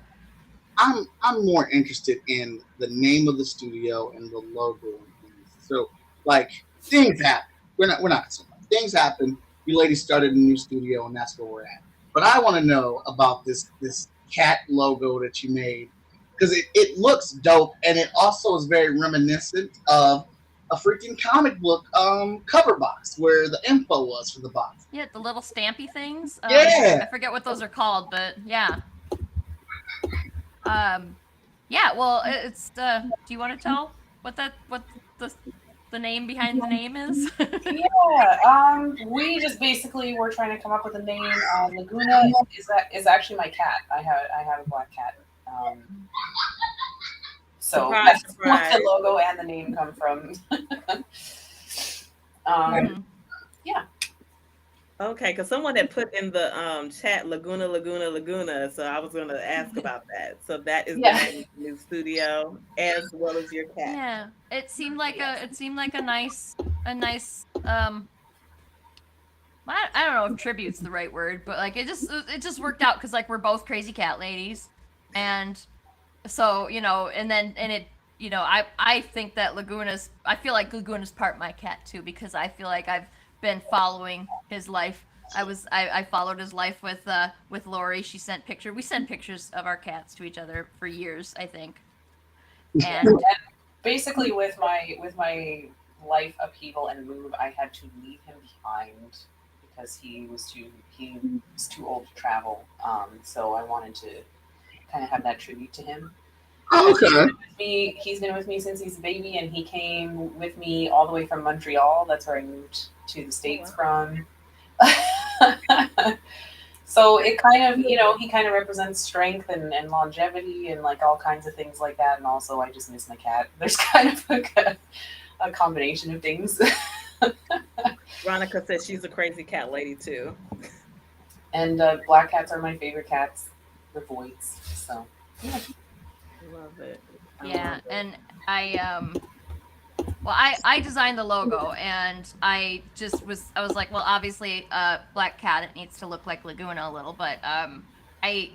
I'm more interested in the name of the studio and the logo and things. So like, things happen. We're not so much. Things happen. You ladies started a new studio, and that's where we're at. But I want to know about this cat logo that you made. because it looks dope, and it also is very reminiscent of a freaking comic book cover box where the info was for the box. Yeah, the little stampy things. Yeah. I forget what those are called, but yeah. Yeah. Well, it's. Do you want to tell what the name behind the name is? Yeah, we just basically were trying to come up with a name. Laguna is actually my cat. I have a black cat. So Surprise, that's surprise. what the logo and the name come from. Yeah. Okay, because someone had put in the chat Laguna, so I was going to ask about that. So that is the name of the new studio, as well as your cat. Yeah, it seemed like a nice I don't know if tribute's the right word, but like it just worked out because like we're both crazy cat ladies, and so and it I think that I feel like Laguna's part my cat too, because I feel like I've been following his life. I followed his life with Laurie. We sent pictures of our cats to each other for years, I think. And basically with my life upheaval and move, I had to leave him behind because he was too old to travel. So I wanted to kind of have that tribute to him. Oh, okay. He's been with me since he's a baby, and he came with me all the way from Montreal. That's where I moved to the States from. So it kind of, he kind of represents strength and longevity and like all kinds of things like that. And also, I just miss my cat. There's kind of like a combination of things. Veronica says she's a crazy cat lady too. And black cats are my favorite cats. They're voids. So yeah. Love it. Yeah, and I designed the logo, and I was like, well, obviously, black cat, it needs to look like Laguna a little, but I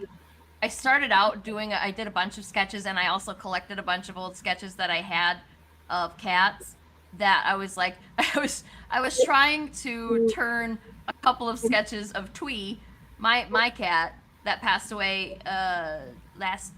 started out I did a bunch of sketches, and I also collected a bunch of old sketches that I had of cats that I was like, I was trying to turn a couple of sketches of Twee, my cat that passed away last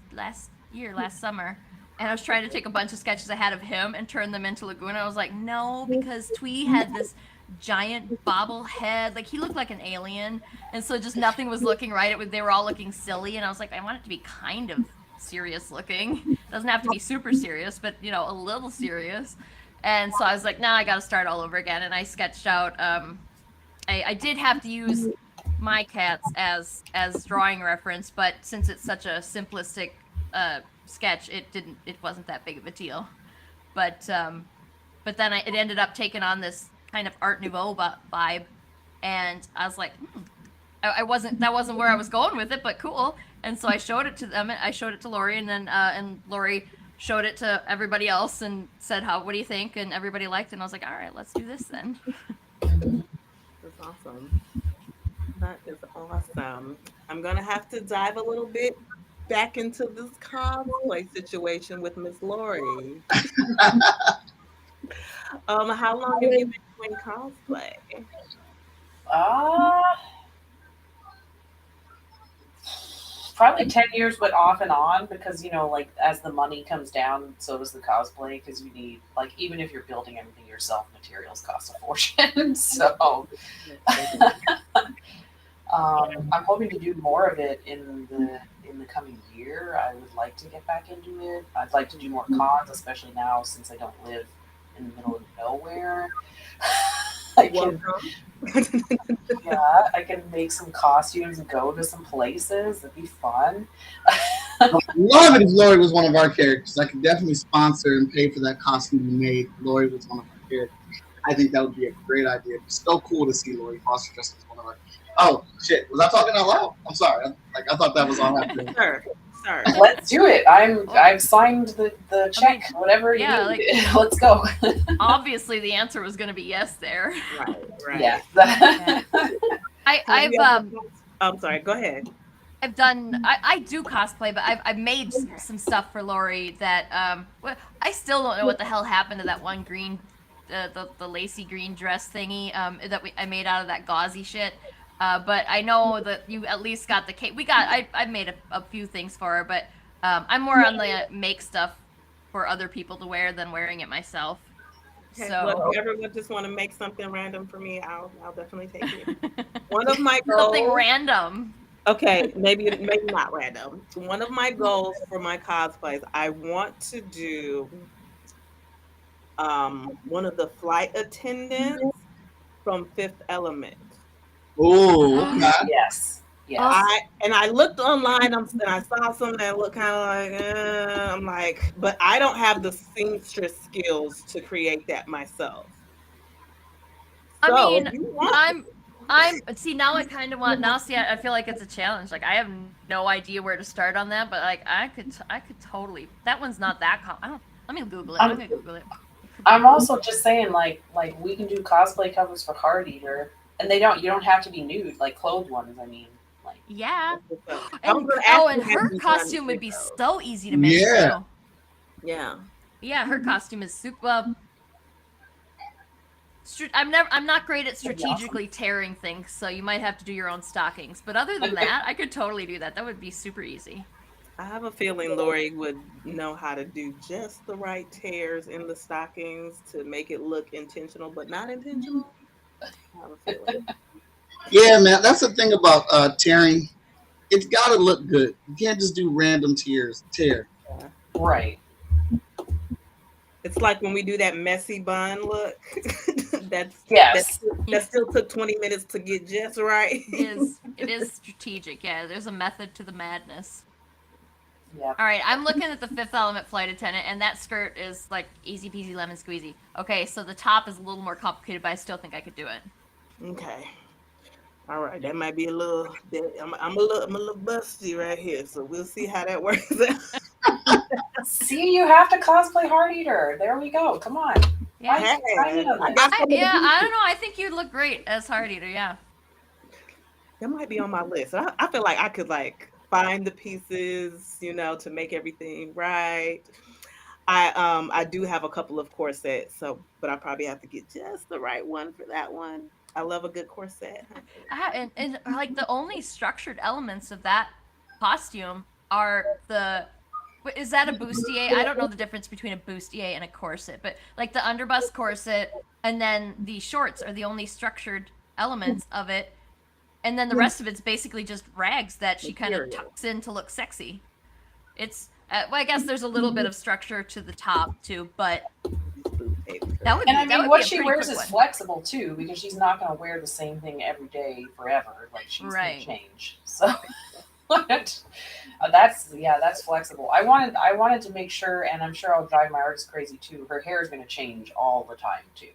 summer. And I was trying to take a bunch of sketches I had of him and turn them into Laguna. I was like, no, because Twee had this giant bobblehead. Like, he looked like an alien. And so just nothing was looking right. They were all looking silly. And I was like, I want it to be kind of serious looking. It doesn't have to be super serious, but, a little serious. And so I was like, I got to start all over again. And I sketched out, I did have to use my cats as drawing reference, but since it's such a simplistic sketch, it wasn't that big of a deal. But then it ended up taking on this kind of Art Nouveau vibe, and I was like, that wasn't where I was going with it, but cool. And so I showed it to them. I showed it to Laurie, and then and Laurie showed it to everybody else and said, what do you think? And everybody liked it, and I was like, all right, let's do this then. That's awesome. That is awesome. I'm gonna have to dive a little bit back into this cosplay situation with Miss Laurie. How long have you been doing cosplay? Probably 10 years, but off and on, because like as the money comes down, so does the cosplay, because you need, like, even if you're building everything yourself, materials cost a fortune. So I'm hoping to do more of it in the coming year. I would like to get back into it. I'd like to do more cons, especially now since I don't live in the middle of nowhere. I can make some costumes and go to some places. It'd be fun. I love it if Laurie was one of our characters. I could definitely sponsor and pay for that costume you made. Laurie was one of our characters. I think that would be a great idea. It's so cool to see Laurie Foster dressed as one of our. Oh shit! Was I talking out loud? I'm sorry. I thought that was all happening. Sure. Let's do it. I've signed the check. Whatever you need. Let's go. Obviously, the answer was going to be yes there. Right. Yeah. I'm sorry. Go ahead. I do cosplay, but I've made some stuff for Laurie that I still don't know what the hell happened to that one green, the lacy green dress thingy that I made out of that gauzy shit. But I know that you at least got the cake. I made a few things for her, but I'm more on the make stuff for other people to wear than wearing it myself. Okay, So well, if everyone just want to make something random for me, I'll definitely take it. One of my something goals. random. Okay, maybe not random. One of my goals for my cosplays, I want to do one of the flight attendants from Fifth Element. Oh, okay. Yes. Yes. Oh. I looked online and I saw some that look kind of like I'm like, but I don't have the seamstress skills to create that myself. I So mean, if you want, I'm see now I kind of want now see I feel like it's a challenge. Like I have no idea where to start on that, but like I could totally. That one's not that I don't. Let me Google it. I'm gonna Google it. I'm also just saying, like we can do cosplay covers for Heart Eater, and you don't have to be nude, like clothed ones. I mean, like Yeah. I was And gonna ask you, and have her you done costume would be those? so easy to make Yeah. too. Yeah. Yeah, her costume is super. Well, I'm not great at strategically tearing things, so you might have to do your own stockings. But other than that, I could totally do that. That would be super easy. I have a feeling Laurie would know how to do just the right tears in the stockings to make it look intentional, but not intentional. I have a feeling. Yeah, man. That's the thing about tearing. It's got to look good. You can't just do random tear. Yeah. right. It's like when we do that messy bun look. Yes. That still took 20 minutes to get just right. It is strategic. Yeah, there's a method to the madness. Yeah. All right, I'm looking at the Fifth Element flight attendant, and that skirt is like easy peasy lemon squeezy. Okay, so the top is a little more complicated, but I still think I could do it. Okay. All right, that might be a little. I'm a little busty right here, so we'll see how that works out. See, you have to cosplay Heart Eater. There we go. Come on. Yeah, Hey, Try it on I this. got some of the I don't pieces. know. I think you'd look great as Heart Eater. Yeah. That might be on my list. I feel like I could like find the pieces, to make everything right. I do have a couple of corsets, but I probably have to get just the right one for that one. I love a good corset. And like the only structured elements of that costume are is that a bustier? I don't know the difference between a bustier and a corset, but like the underbust corset and then the shorts are the only structured elements of it. And then the rest of it's basically just rags that she kind of Material. tucks in to look sexy. It's well, I guess there's a little bit of structure to the top too, but that would be And I that mean, would what be a she pretty wears quick is one. flexible too, because she's not going to wear the same thing every day forever. Like she's Right. going to change. So that's flexible. I wanted to make sure, and I'm sure I'll drive my artist crazy too. Her hair is going to change all the time too.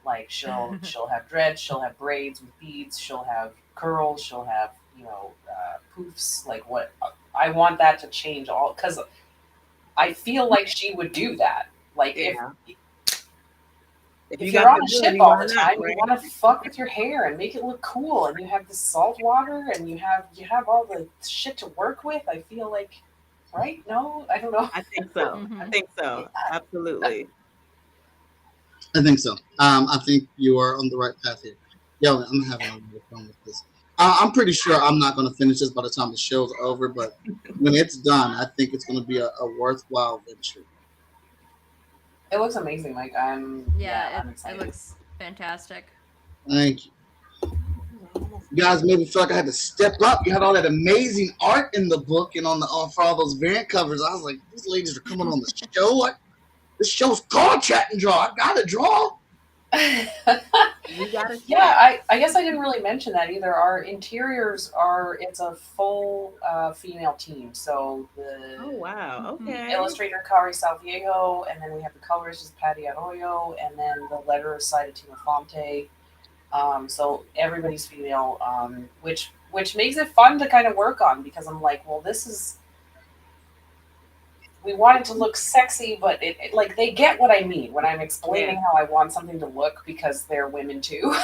Like she'll have dreads, she'll have braids with beads, she'll have curls, she'll have poofs. Like what I want that to change all because I feel like she would do that. Like Yeah. if you you're got on the a ship ability, all why the not, time, right? you want to fuck with your hair and make it look cool, and you have the salt water, and you have all the shit to work with. I feel like, right? No, I don't know. I think so. Mhm. I think so. Absolutely. I think so. I think you are on the right path here. Yo, I'm having a little fun with this. I'm pretty sure I'm not going to finish this by the time the show's over, but when it's done, I think it's going to be a worthwhile venture. It looks amazing, Mike. I'm It excited. looks fantastic. Thank you. You guys made me feel like I had to step up. You had all that amazing art in the book and for all those variant covers. I was like, these ladies are coming on the show. This show's called Chat and Draw. I gotta draw. You got it. Yeah, I guess I didn't really mention that either. Our interiors it's a full female team. So the Oh wow. Okay. illustrator Kari Salviego, and then we have the colorist is Patty Arroyo, and then the letterer side of Tina Fonte. So everybody's female, which makes it fun to kind of work on because I'm like, well, we want it to look sexy, but it like they get what I mean when I'm explaining how I want something to look because they're women too.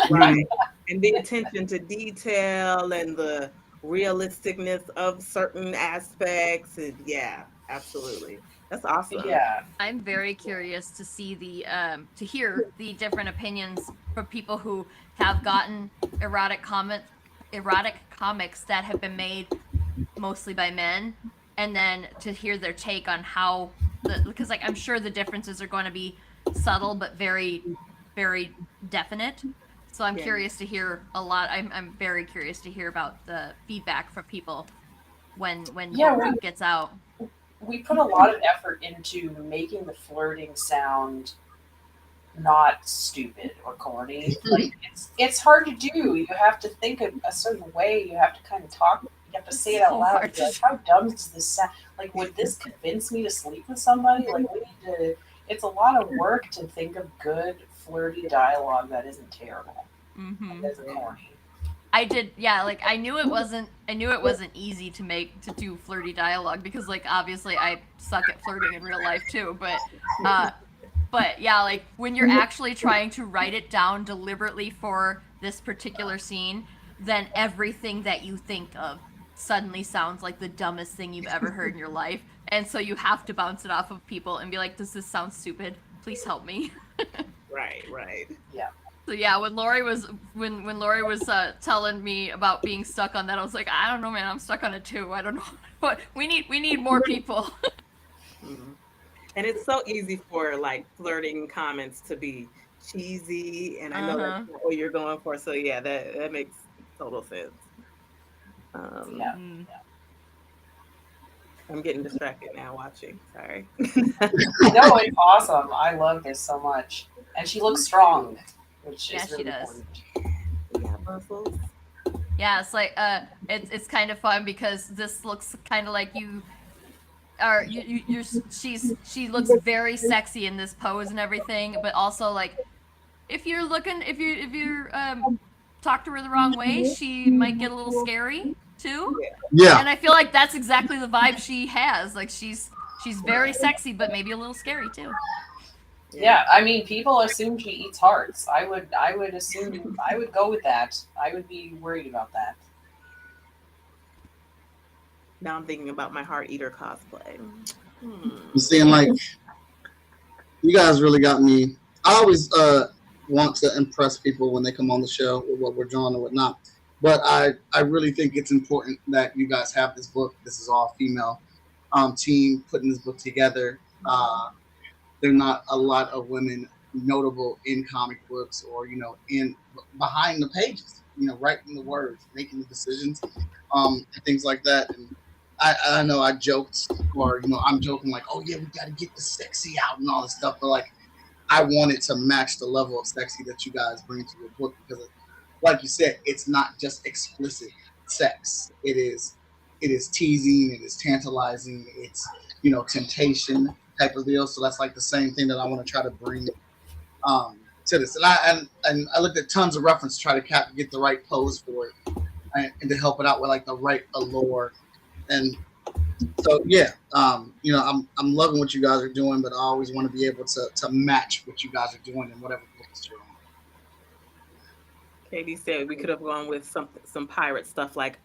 Right. And the attention to detail and the realisticness of certain aspects. And yeah, absolutely. That's awesome. Yeah. I'm very curious to see to hear the different opinions from people who have gotten erotic comics that have been made mostly by men and then to hear their take on how because like I'm sure the differences are going to be subtle but very, very definite. So I'm curious to hear a lot. I'm very curious to hear about the feedback from people when the book gets out. We put a lot of effort into making the flirting sound not stupid or corny. Like it's hard to do. You have to think a certain way. You have to kind of talk. You have to say it out loud. Be like, how dumb does this sound? Like, would this convince me to sleep with somebody? Like, we need to. It's a lot of work to think of good flirty dialogue that isn't terrible. Mm-hmm. That isn't corny. I did, yeah. Like I knew it wasn't easy to do flirty dialogue because like obviously I suck at flirting in real life too. But yeah, like when you're actually trying to write it down deliberately for this particular scene, then everything that you think of suddenly sounds like the dumbest thing you've ever heard in your life, and so you have to bounce it off of people and be like, "Does this sound stupid? Please help me." Right. Yeah. So yeah, when Laurie was telling me about being stuck on that, I was like, I don't know, man, I'm stuck on it too. I don't know, but we need more people. Mm-hmm. And it's so easy for like flirting comments to be cheesy, and I know that's not what you're going for. So yeah, that makes total sense. Yeah. I'm getting distracted now watching. Sorry. No, it's awesome. I love this so much, and she looks strong, which is really important. Yeah, muscles. Yeah, it's like it's kind of fun because this looks kind of like she looks very sexy in this pose and everything, but also like if you talk to her the wrong way, she might get a little scary too. Yeah. And I feel like that's exactly the vibe she has. Like she's very sexy, but maybe a little scary too. Yeah, I mean, people assume she eats hearts. I would assume I would go with that. I would be worried about that. Now I'm thinking about my heart eater cosplay. I'm seeing like you guys really got me. I always want to impress people when they come on the show with what we're drawing and whatnot. But I really think it's important that you guys have this book. This is all female team putting this book together. There are not a lot of women notable in comic books or in behind the pages. Writing the words, making the decisions, things like that. And I know I joked, or I'm joking like, oh yeah, we got to get the sexy out and all this stuff. But like, I wanted to match the level of sexy that you guys bring to your book because, like you said, it's not just explicit sex. It is teasing. It is tantalizing. It's temptation type of deal. So that's like the same thing that I want to try to bring to this. And I looked at tons of reference to try to get the right pose for it and to help it out with like the right allure. And so yeah, I'm loving what you guys are doing, but I always want to be able to match what you guys are doing in whatever books you're on. Katie said we could have gone with some pirate stuff like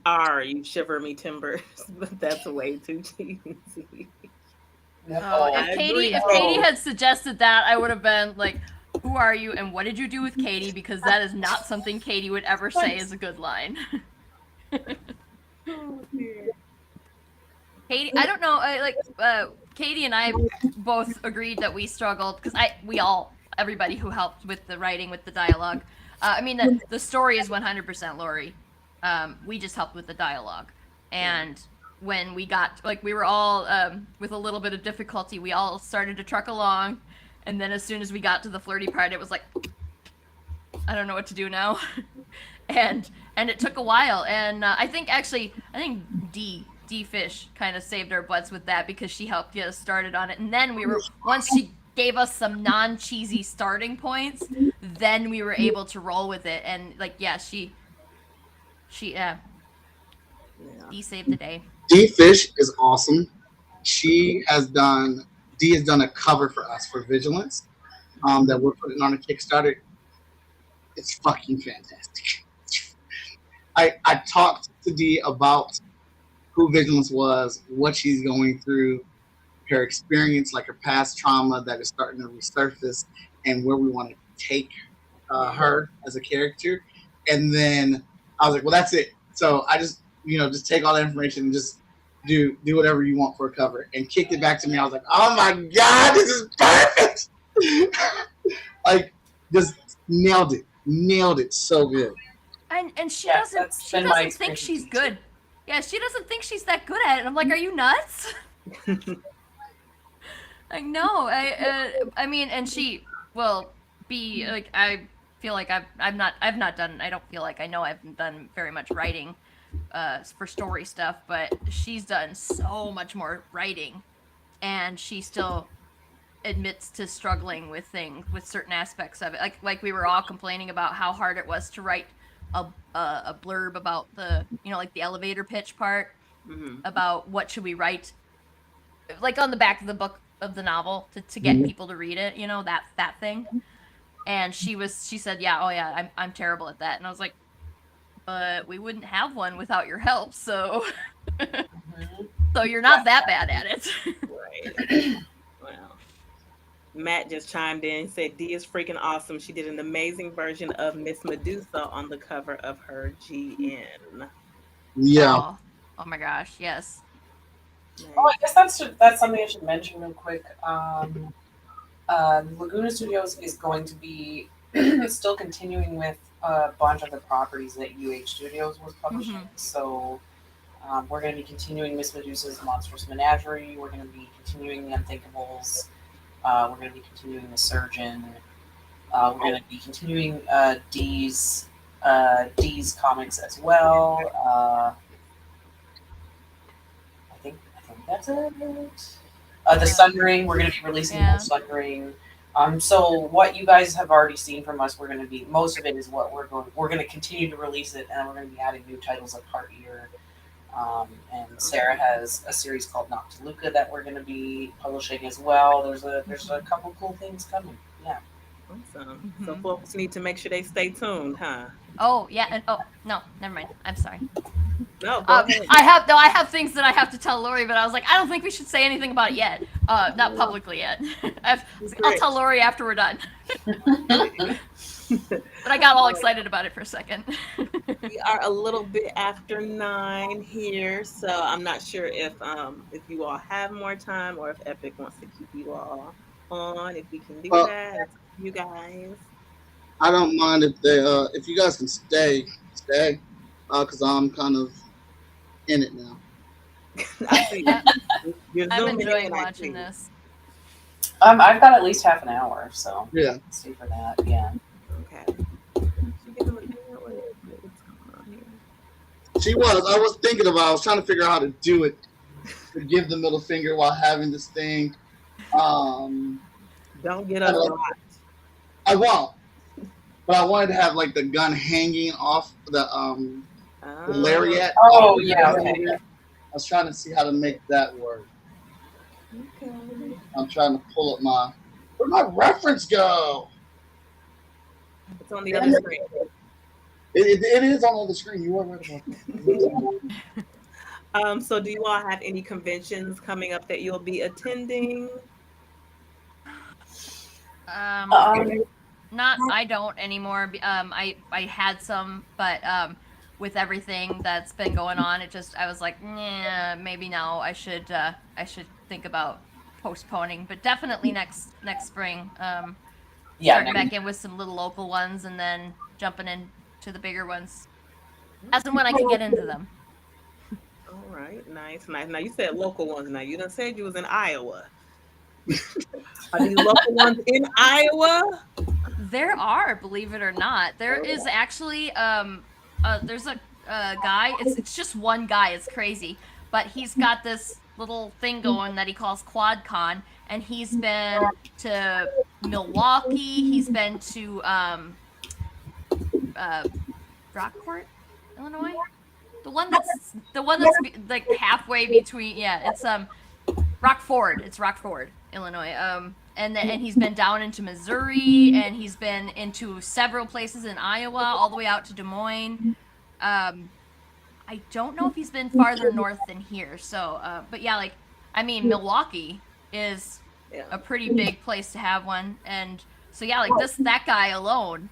you shiver me timbers, but that's way too cheesy. If Katie had suggested that, I would have been like, who are you and what did you do with Katie? Because that is not something Katie would ever say is a good line. Katie, I don't know, Katie and I both agreed that we struggled because everybody who helped with the writing, with the dialogue. I mean, the story is 100% Laurie. We just helped with the dialogue. And when we got, we were all, with a little bit of difficulty, we all started to truck along. And then as soon as we got to the flirty part, it was like, I don't know what to do now. and it took a while. And I think D Fish kind of saved our butts with that because she helped get us started on it. And then once she gave us some non-cheesy starting points, then we were able to roll with it. And she D saved the day. D Fish is awesome. D has done a cover for us for Vigilance that we're putting on a Kickstarter. It's fucking fantastic. I talked to D about who Vigilance was, what she's going through, her experience, like her past trauma that is starting to resurface, and where we want to take her as a character. And then I was like, well, that's it. So I just take all that information and just do whatever you want for a cover, and kicked it back to me. I was like, oh my god, this is perfect. Like, just nailed it so good. And she Yeah, doesn't that's she been my doesn't think experience she's too. good. Yeah, she doesn't think she's that good at it. I'm like, are you nuts? Like, no, I mean, and she will be like, I feel like I've not done, I don't feel like I know I've done very much writing for story stuff, but she's done so much more writing, and she still admits to struggling with certain aspects of it. Like we were all complaining about how hard it was to write a blurb about the, like the elevator pitch part, about what should we write, like on the back of the book of the novel to get people to read it, that thing. And she said, yeah, oh yeah, I'm terrible at that. And I was like, but we wouldn't have one without your help, so so you're not that bad at it. Right. Well, Matt just chimed in and said D is freaking awesome. She did an amazing version of Miss Medusa on the cover of her GN. Yeah. Oh my gosh, yes. Oh, I guess that's something I should mention real quick. Laguna Studios is going to be still continuing with a bunch of the properties that UH Studios was publishing. Mhm. So we're going to be continuing Miss Medusa's Monstrous Menagerie. We're going to be continuing The Unthinkables. We're going to be continuing The Surgeon. We're going to be continuing D's comics as well. I think that's it. The Sundering, we're going to be releasing more Sundering. So what you guys have already seen from us, most of it is what we're going to continue to release it, and we're going to be adding new titles like Heart Eater. And Sarah has a series called Noctiluca that we're going to be publishing as well. There's a couple cool things coming. Yeah. Awesome. So folks need to make sure they stay tuned, huh? Oh yeah, and no, never mind. I'm sorry. No, go ahead. I have things that I have to tell Laurie, but I was like, I don't think we should say anything about it yet. Not publicly yet. I'll tell Laurie after we're done. But I got all excited about it for a second. We are a little bit after 9 here, so I'm not sure if you all have more time or if Epic wants to keep you all on. If we can do that, it's up to you guys. I don't mind if you guys can stay, because I'm kind of in it now. I see. I'm enjoying watching this. I've got at least half an hour, so yeah. Stay for that. Yeah. Okay. She was. I was thinking about. I was trying to figure out how to do it, to give the middle finger while having this thing. Don't get us blocked. I won't. But I wanted to have like the gun hanging off the lariat. Oh yeah. Okay. I was trying to see how to make that work. Okay. I'm trying to pull up where'd my reference go? It's on the other screen. It is on the screen. You are right about that. So do you all have any conventions coming up that you'll be attending? Not, I don't anymore. I had some, but with everything that's been going on, I was like, nah, maybe now I should think about postponing, but definitely next spring. Starting back in with some little local ones, and then jumping into the bigger ones as and when I can get into them. All right, nice. Now you said local ones. Now you done said you was in Iowa. Are these local ones in Iowa? There are, believe it or not. There is actually there's a guy. It's just one guy. It's crazy, but he's got this little thing going that he calls QuadCon, and he's been to Milwaukee. He's been to Rockport, Illinois. The one that's like halfway between. Yeah, it's Rockford. It's Rockford, Illinois. And he's been down into Missouri, and he's been into several places in Iowa, all the way out to Des Moines. I don't know if he's been farther north than here. So, but yeah, Milwaukee is a pretty big place to have one, and so yeah, that guy alone,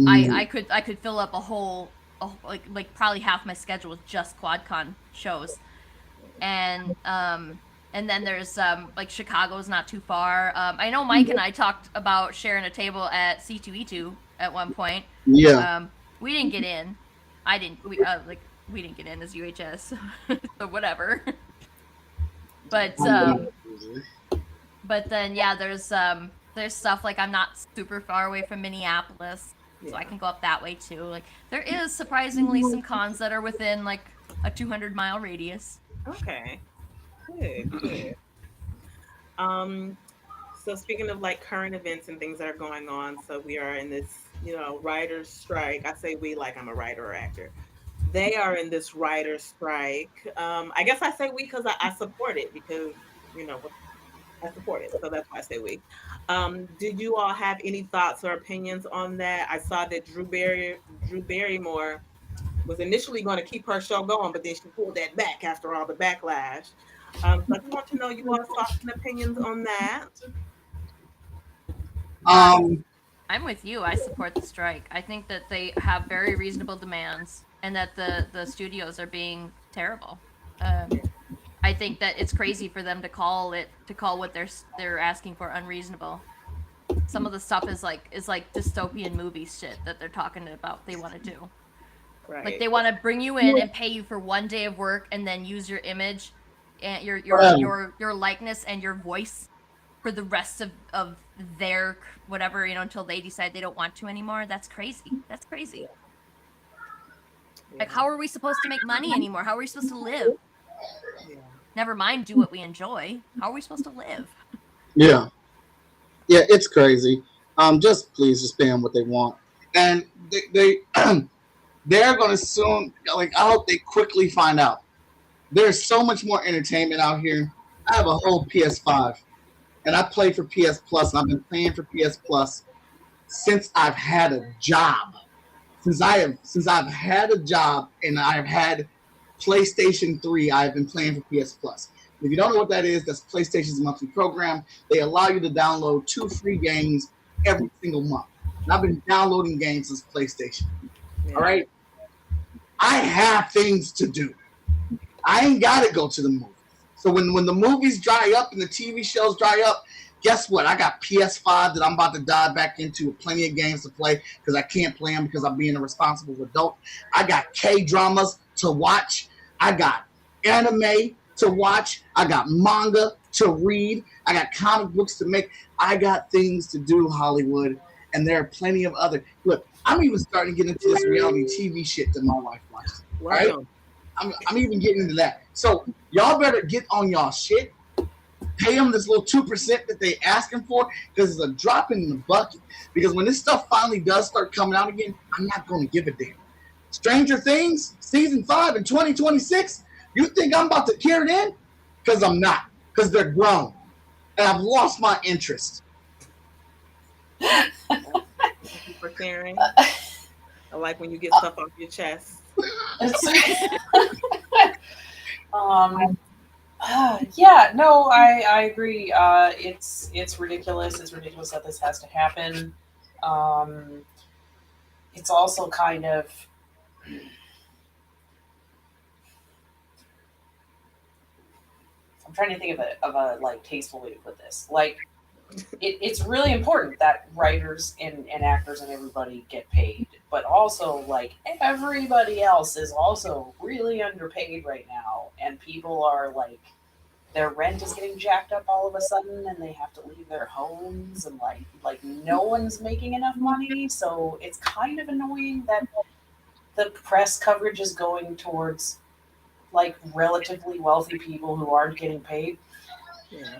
I could fill up a whole, like probably half my schedule with just QuadCon shows. And then there's like Chicago's not too far. I know Mike and I talked about sharing a table at C2E2 at one point. Yeah. We didn't get in. I didn't. We didn't get in as UHS, so whatever. But then yeah, there's stuff like I'm not super far away from Minneapolis, so I can go up that way too. Like there is surprisingly some cons that are within like a 200-mile radius. Okay. Good. Good. Um, so speaking of like current events and things that are going on, so we are in this, writer's strike. I say we like I'm a writer or actor. They are in this writer's strike. I guess I say we because I support it because, you know, I support it. So that's why I say we. Did you all have any thoughts or opinions on that? I saw that Drew Barrymore was initially going to keep her show going, but then she pulled that back after all the backlash. So I just want to know you all's thoughts and opinions on that. Um, I'm with you. I support the strike. I think that they have very reasonable demands, and that the studios are being terrible. I think that it's crazy for them to call what they're asking for unreasonable. Some of the stuff is like dystopian movie shit that they're talking about. They want to do. Right. Like they want to bring you in and pay you for one day of work, and then use your image, and your likeness and your voice for the rest of their whatever, until they decide they don't want to anymore. That's crazy. That's crazy. Like, how are we supposed to make money anymore? How are we supposed to live? Yeah. Never mind do what we enjoy. How are we supposed to live? yeah. Yeah, it's crazy. Just please just pay them what they want. And they they're gonna soon, like, I hope they quickly find out. There's so much more entertainment out here. I have a whole PS5 and I play for PS Plus, and I've been playing for PS Plus since I've had a job. Since I've had a job and I've had PlayStation 3, I've been playing for PS Plus. If you don't know what that is, that's PlayStation's monthly program. They allow you to download 2 free games every single month. And I've been downloading games since PlayStation. Yeah. All right? I have things to do. I ain't got to go to the movies. So when the movies dry up and the TV shows dry up, guess what? I got PS5 that I'm about to dive back into with plenty of games to play because I can't play them because I'm being a responsible adult. I got K-dramas to watch. I got anime to watch. I got manga to read. I got comic books to make. I got things to do, Hollywood. And there are plenty of other. Look, I'm even starting to get into this reality TV shit that my wife watches. Right? Welcome. I'm even getting into that. So y'all better get on y'all shit. Pay them this little 2% that they asking for, because it's a drop in the bucket. Because when this stuff finally does start coming out again, I'm not going to give a damn. Stranger Things, season 5 in 2026, you think I'm about to carry it in? Because I'm not. Because they're grown. And I've lost my interest. Thank you for sharing. I like when you get stuff off your chest. Yeah, no, I agree. It's ridiculous. It's ridiculous that this has to happen. It's also kind of, I'm trying to think of a like tasteful way to put this. Like, it's really important that writers and actors and everybody get paid, but also like everybody else is also really underpaid right now, and people are like, their rent is getting jacked up all of a sudden, and they have to leave their homes, and like no one's making enough money. So it's kind of annoying that the press coverage is going towards like relatively wealthy people who aren't getting paid. Yeah.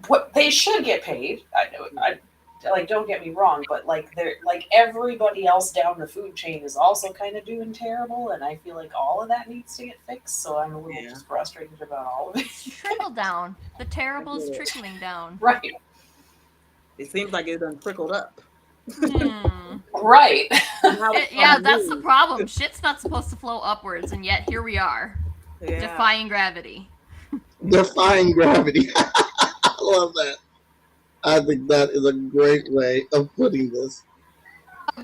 What they should get paid. I like, don't get me wrong, but like they're like everybody else down the food chain is also kind of doing terrible, and I feel like all of that needs to get fixed. So I'm a little just frustrated about all of it. Trickle down. The terrible is trickling down. Right. It seems like it done trickled up. Right. Yeah, that's the problem. Shit's not supposed to flow upwards, and yet here we are, defying gravity. Defying gravity. I love that. I think that is a great way of putting this.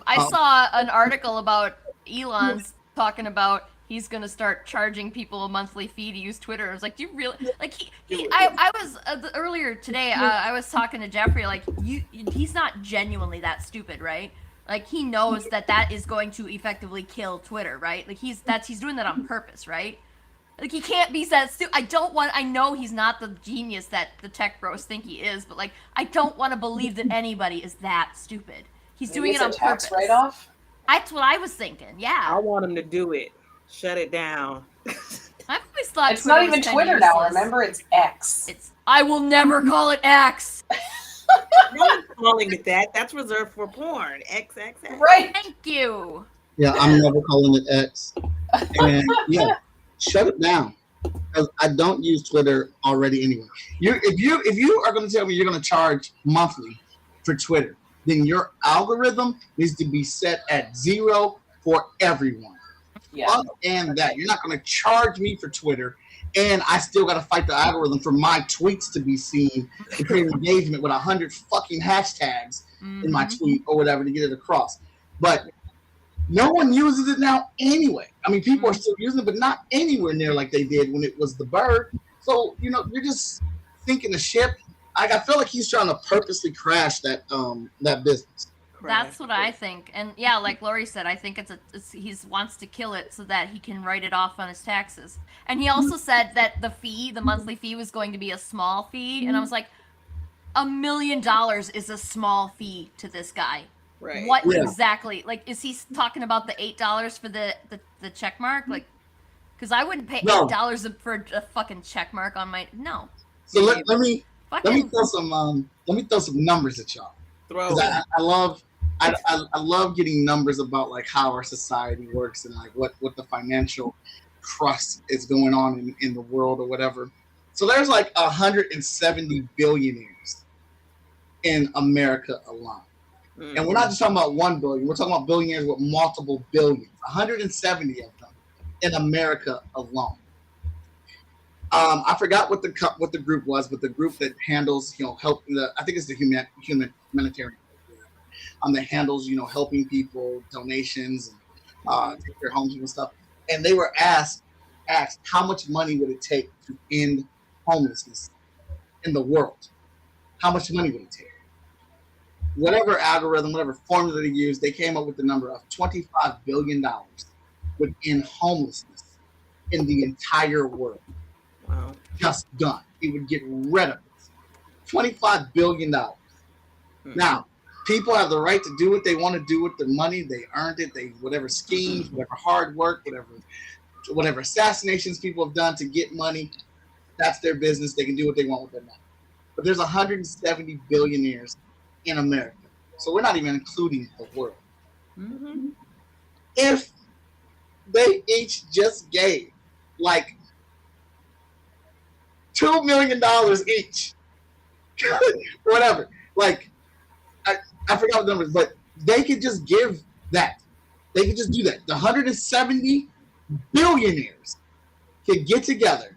I saw an article about Elon's talking about he's gonna start charging people a monthly fee to use Twitter. I was like, do you really like I was earlier today. I was talking to Jeffrey. Like, he's not genuinely that stupid, right? Like, he knows that is going to effectively kill Twitter, right? Like, he's doing that on purpose, right? Like, he can't be that stupid. I know he's not the genius that the tech bros think he is, but like, I don't want to believe that anybody is that stupid. He's doing it on purpose. Tax write-off? That's what I was thinking. Yeah. I want him to do it. Shut it down. I've always thought it's not even Twitter now. Remember, it's X. I will never call it X. No one's calling it that. That's reserved for porn. XXX. Right. Thank you. Yeah, I'm never calling it X. And yeah, shut it down. Because I don't use Twitter already anyway. If you are going to tell me you're going to charge monthly for Twitter, then your algorithm needs to be set at 0 for everyone. Yeah. And that you're not going to charge me for Twitter, and I still got to fight the algorithm for my tweets to be seen and create engagement with 100 fucking hashtags in my tweet or whatever to get it across. But no one uses it now anyway. I mean, people are still using it, but not anywhere near like they did when it was the bird. So, you're just sinking the ship. I feel like he's trying to purposely crash that business. That's what I think. And yeah, like Laurie said, I think he wants to kill it so that he can write it off on his taxes. And he also said that the monthly fee was going to be a small fee. And I was like, $1 million is a small fee to this guy. Right. What exactly? Like, is he talking about the $8 for the check mark? Like, because I wouldn't pay $8 for a fucking check mark on my So let me throw some numbers at y'all. I love getting numbers about like how our society works and like what the financial crust is going on in the world or whatever. So there's like 170 billionaires in America alone. And we're not just talking about 1 billion. We're talking about billionaires with multiple billions. 170 of them in America alone. I forgot what the group was, but the group that handles, help I think it's the humanitarian. That handles, helping people, donations, and take care of homes and stuff. And they were asked how much money would it take to end homelessness in the world? How much money would it take? Whatever algorithm, whatever formula they used, they came up with the number of $25 billion would end homelessness in the entire world. Wow. Just done. It would get rid of it. $25 billion. Now, people have the right to do what they want to do with their money. They earned it. Whatever schemes, whatever hard work, whatever assassinations people have done to get money, that's their business. They can do what they want with their money. But there's 170 billionaires in America. So we're not even including the world. Mm-hmm. If they each just gave like $2 million each, whatever, like, I forgot the numbers, but they could just give that. They could just do that. The 170 billionaires could get together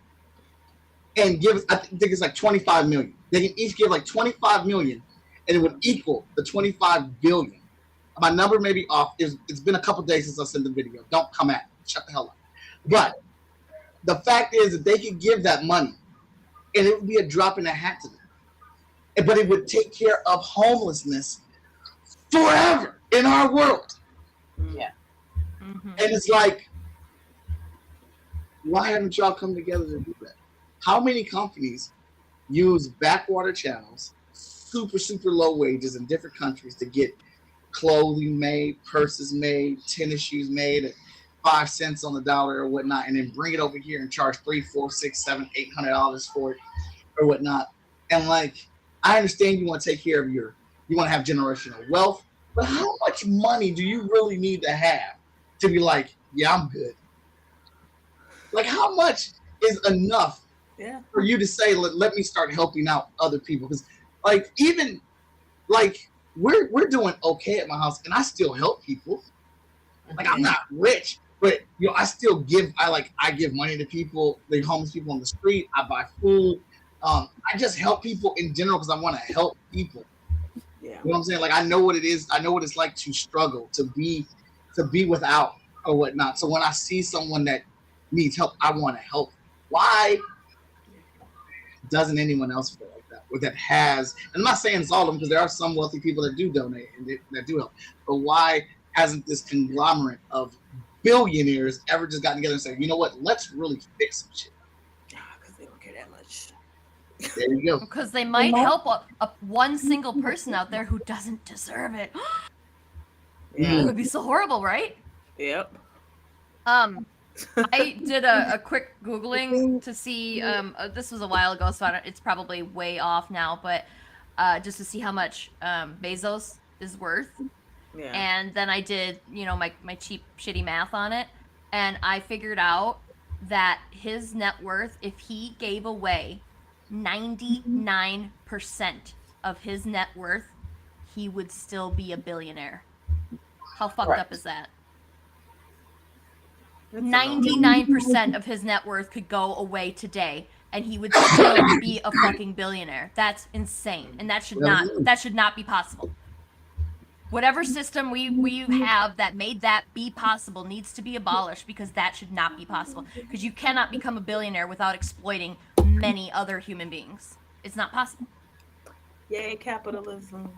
and give, I think it's like 25 million. They can each give like 25 million, and it would equal the 25 billion. My number may be off. It's been a couple days since I sent the video. Don't come at me. Shut the hell up. But the fact is that they could give that money, and it would be a drop in the hat to them. But it would take care of homelessness forever in our world. Yeah. Mm-hmm. And it's like, why haven't y'all come together to do that? How many companies use backwater channels, super, super low wages in different countries to get clothing made, purses made, tennis shoes made at 5 cents on the dollar or whatnot, and then bring it over here and charge $300, $400, $600, $700, $800 for it or whatnot? And like, I understand you want to take care of you want to have generational wealth, but how much money do you really need to have to be like, yeah, I'm good? Like, how much is enough for you to say, let me start helping out other people? Because like, even like we're doing okay at my house, and I still help people. Like, I'm not rich, but I still give. I give money to people, the homeless people on the street. I buy food. I just help people in general because I want to help people. Yeah. You know what I'm saying? Like, I know what it is. I know what it's like to struggle, to be without, or whatnot. So when I see someone that needs help, I want to help. Why doesn't anyone else feel like that? Or that has, and I'm not saying it's all of them, because there are some wealthy people that do donate and that do help. But why hasn't this conglomerate of billionaires ever just gotten together and said, you know what, let's really fix some shit? Because they don't care that much. There you go. Because they might help one single person out there who doesn't deserve it. It would be so horrible, right? Yep. I did a quick Googling to see, this was a while ago, so it's probably way off now, but just to see how much Bezos is worth. Yeah. And then I did, my cheap, shitty math on it, and I figured out that his net worth, if he gave away 99% of his net worth, he would still be a billionaire. How fucked up is that? 99% of his net worth could go away today, and he would still be a fucking billionaire. That's insane, and that should not be possible. Whatever system we have that made that be possible needs to be abolished, because that should not be possible. Because you cannot become a billionaire without exploiting many other human beings. It's not possible. Yay, capitalism.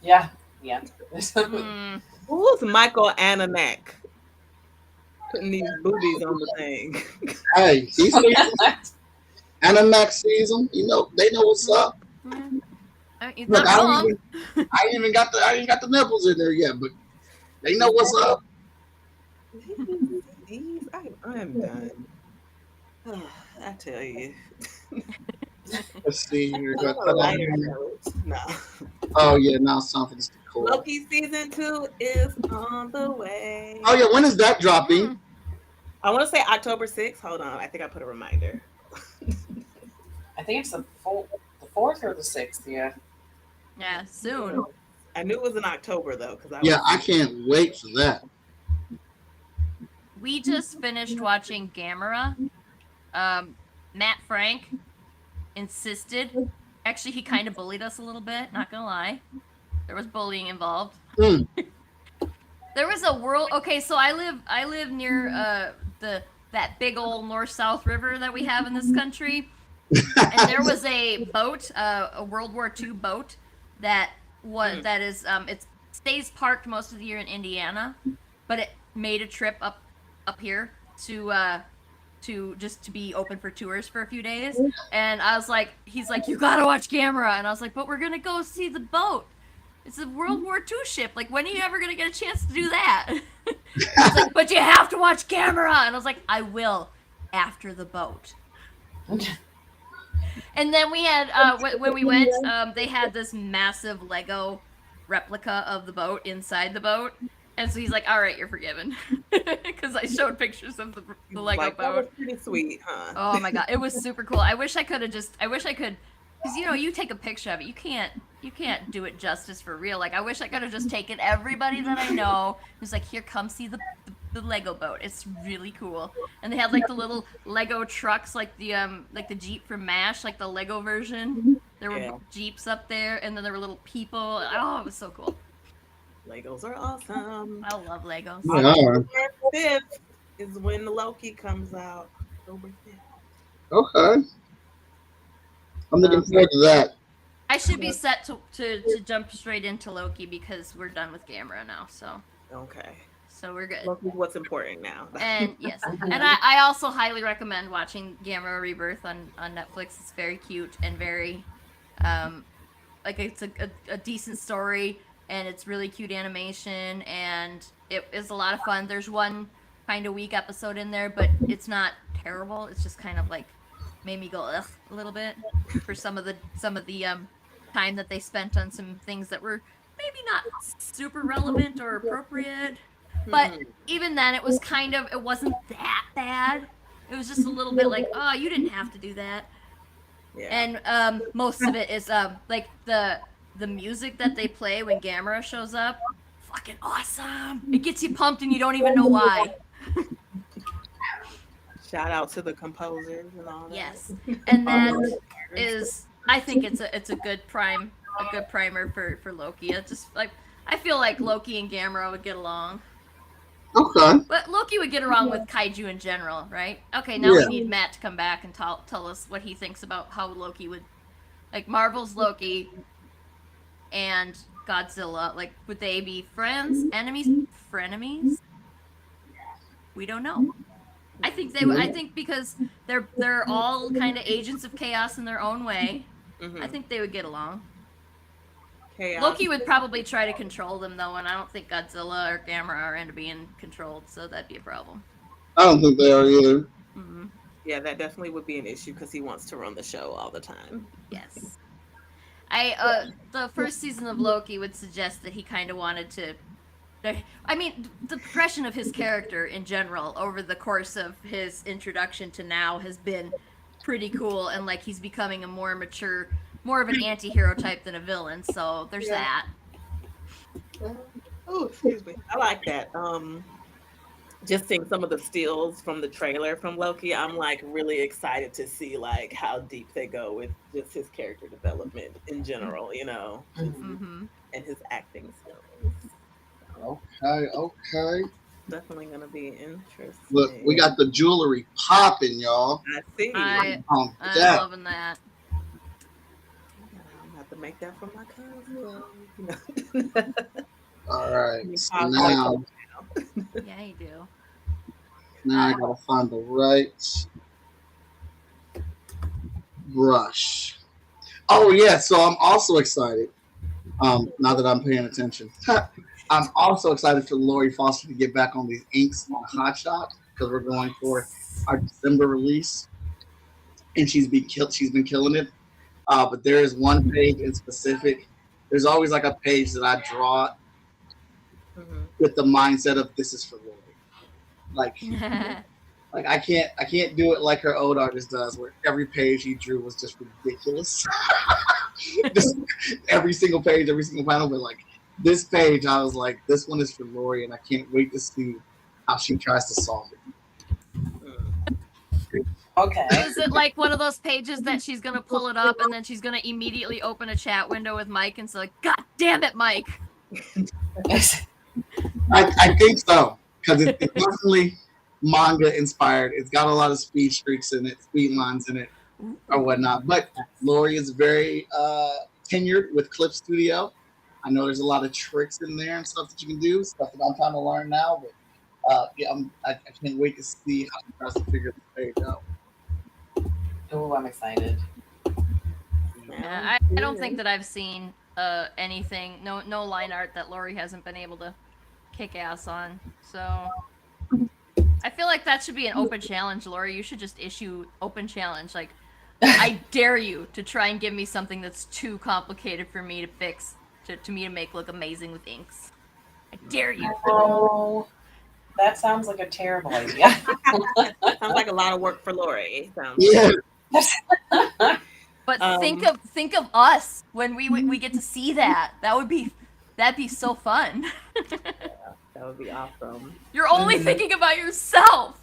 Yeah. Who's Michael Ananak? Putting these boobies on the thing. Hey, he sees them. Animax sees them. They know what's up. Look, I ain't even got the nipples in there yet, but they know what's up. I'm done. I tell you. Let's see here. No. Oh yeah, now it's time for this to cool. Loki season 2 is on the way. Oh yeah, when is that dropping? I want to say October 6th. Hold on, I think I put a reminder. I think it's the 4th or the 6th. Yeah. Yeah, soon. I knew it was in October though, because I can't wait for that. We just finished watching Gamera. Matt Frank insisted. Actually, he kind of bullied us a little bit. Not gonna lie, there was bullying involved. There was a world. Okay, so I live near that big old north-south river that we have in this country, and there was a boat, a World War II boat that it stays parked most of the year in Indiana, but it made a trip up here to just to be open for tours for a few days. And I was like, he's like, you gotta watch Gamera, and I was like, but we're gonna go see the boat. It's a World War II ship. Like, when are you ever gonna get a chance to do that? He's like, but you have to watch Gamera, and I was like, I will after the boat. And then we had when we went, they had this massive Lego replica of the boat inside the boat, and so he's like, "All right, you're forgiven," because I showed pictures of the Lego boat. That was pretty sweet, huh? Oh my god, it was super cool. I wish I could, because you take a picture of it, you can't do it justice for real. Like, I wish I could have just taken everybody that I know, who's like, here, come see the Lego boat. It's really cool. And they had like the little Lego trucks, like the Jeep from MASH, like the Lego version. There were Jeeps up there, and then there were little people. Oh, it was so cool. Legos are awesome. I love Legos. October 5th is when Loki comes out. October 5th. Okay. I'm looking forward to that. I should be set to jump straight into Loki because we're done with Gamera now. So. Okay. So we're good. Loki's what's important now. And yes, and I also highly recommend watching Gamera Rebirth on Netflix. It's very cute and very, like, it's a decent story, and it's really cute animation, and it is a lot of fun. There's one kind of weak episode in there, but it's not terrible. It's just kind of like made me go ugh a little bit for some of the time that they spent on some things that were maybe not super relevant or appropriate. But even then, it wasn't that bad. It was just a little bit like, oh, you didn't have to do that. Yeah. And most of it is like the music that they play when Gamera shows up, fucking awesome. It gets you pumped and you don't even know why. Shout out to the composers and all that. Yes, and that is, I think it's a good primer for Loki. It's just like, I feel like Loki and Gamera would get along. Okay. But Loki would get along with kaiju in general, right? Okay, now we need Matt to come back and tell us what he thinks about how Loki would, like Marvel's Loki and Godzilla. Like, would they be friends, enemies, frenemies? We don't know. I think they. I think because they're all kind of agents of chaos in their own way. I think they would get along. Chaos. Loki would probably try to control them though, and I don't think Godzilla or Gamera are into being controlled, so that'd be a problem. I don't think they are either. Mm-hmm. Yeah, that definitely would be an issue because he wants to run the show all the time. Yes. The first season of Loki would suggest that he kind of wanted to. I mean, the progression of his character in general over the course of his introduction to now has been pretty cool, and like he's becoming a more mature, more of an anti-hero type than a villain. So there's that. Oh, excuse me. I like that. Just seeing some of the stills from the trailer from Loki, I'm like really excited to see like how deep they go with just his character development in general, you know, and his acting skills. Okay. Definitely gonna be interesting. Look, we got the jewelry popping, y'all. I see. I'm loving that. I'm gonna have to make that for my cousin. All right. So now, Yeah, you do. now I gotta find the right brush. Oh yeah, so I'm also excited. Now that I'm paying attention. I'm also excited for Laurie Foster to get back on these inks on Hot Shot because we're going for our December release, and she's been killing it. But there is one page in specific. There's always like a page that I draw with the mindset of this is for Laurie. Like I can't do it like her old artist does, where every page he drew was just ridiculous. Just every single page, every single panel, but like. This page, I was like, this one is for Laurie, and I can't wait to see how she tries to solve it. Okay. Is it like one of those pages that she's gonna pull it up and then she's gonna immediately open a chat window with Mike and say, "God damn it, Mike!" I think so because it's definitely manga inspired. It's got a lot of speed streaks in it, speed lines in it, or whatnot. But Laurie is very tenured with Clip Studio. I know there's a lot of tricks in there and stuff that you can do, stuff that I'm trying to learn now. But I can't wait to see how she tries to figure this page out. Oh, I'm excited. Yeah, I don't think that I've seen anything, no line art that Laurie hasn't been able to kick ass on. So I feel like that should be an open challenge, Laurie. You should just issue open challenge. Like, I dare you to try and give me something that's too complicated for me to fix. To me to make look amazing with inks. I dare you. Oh, that sounds like a terrible idea. Sounds like a lot of work for Laurie. Yeah. But think of us when we get to see that. That'd be so fun. That would be awesome. You're only thinking about yourself.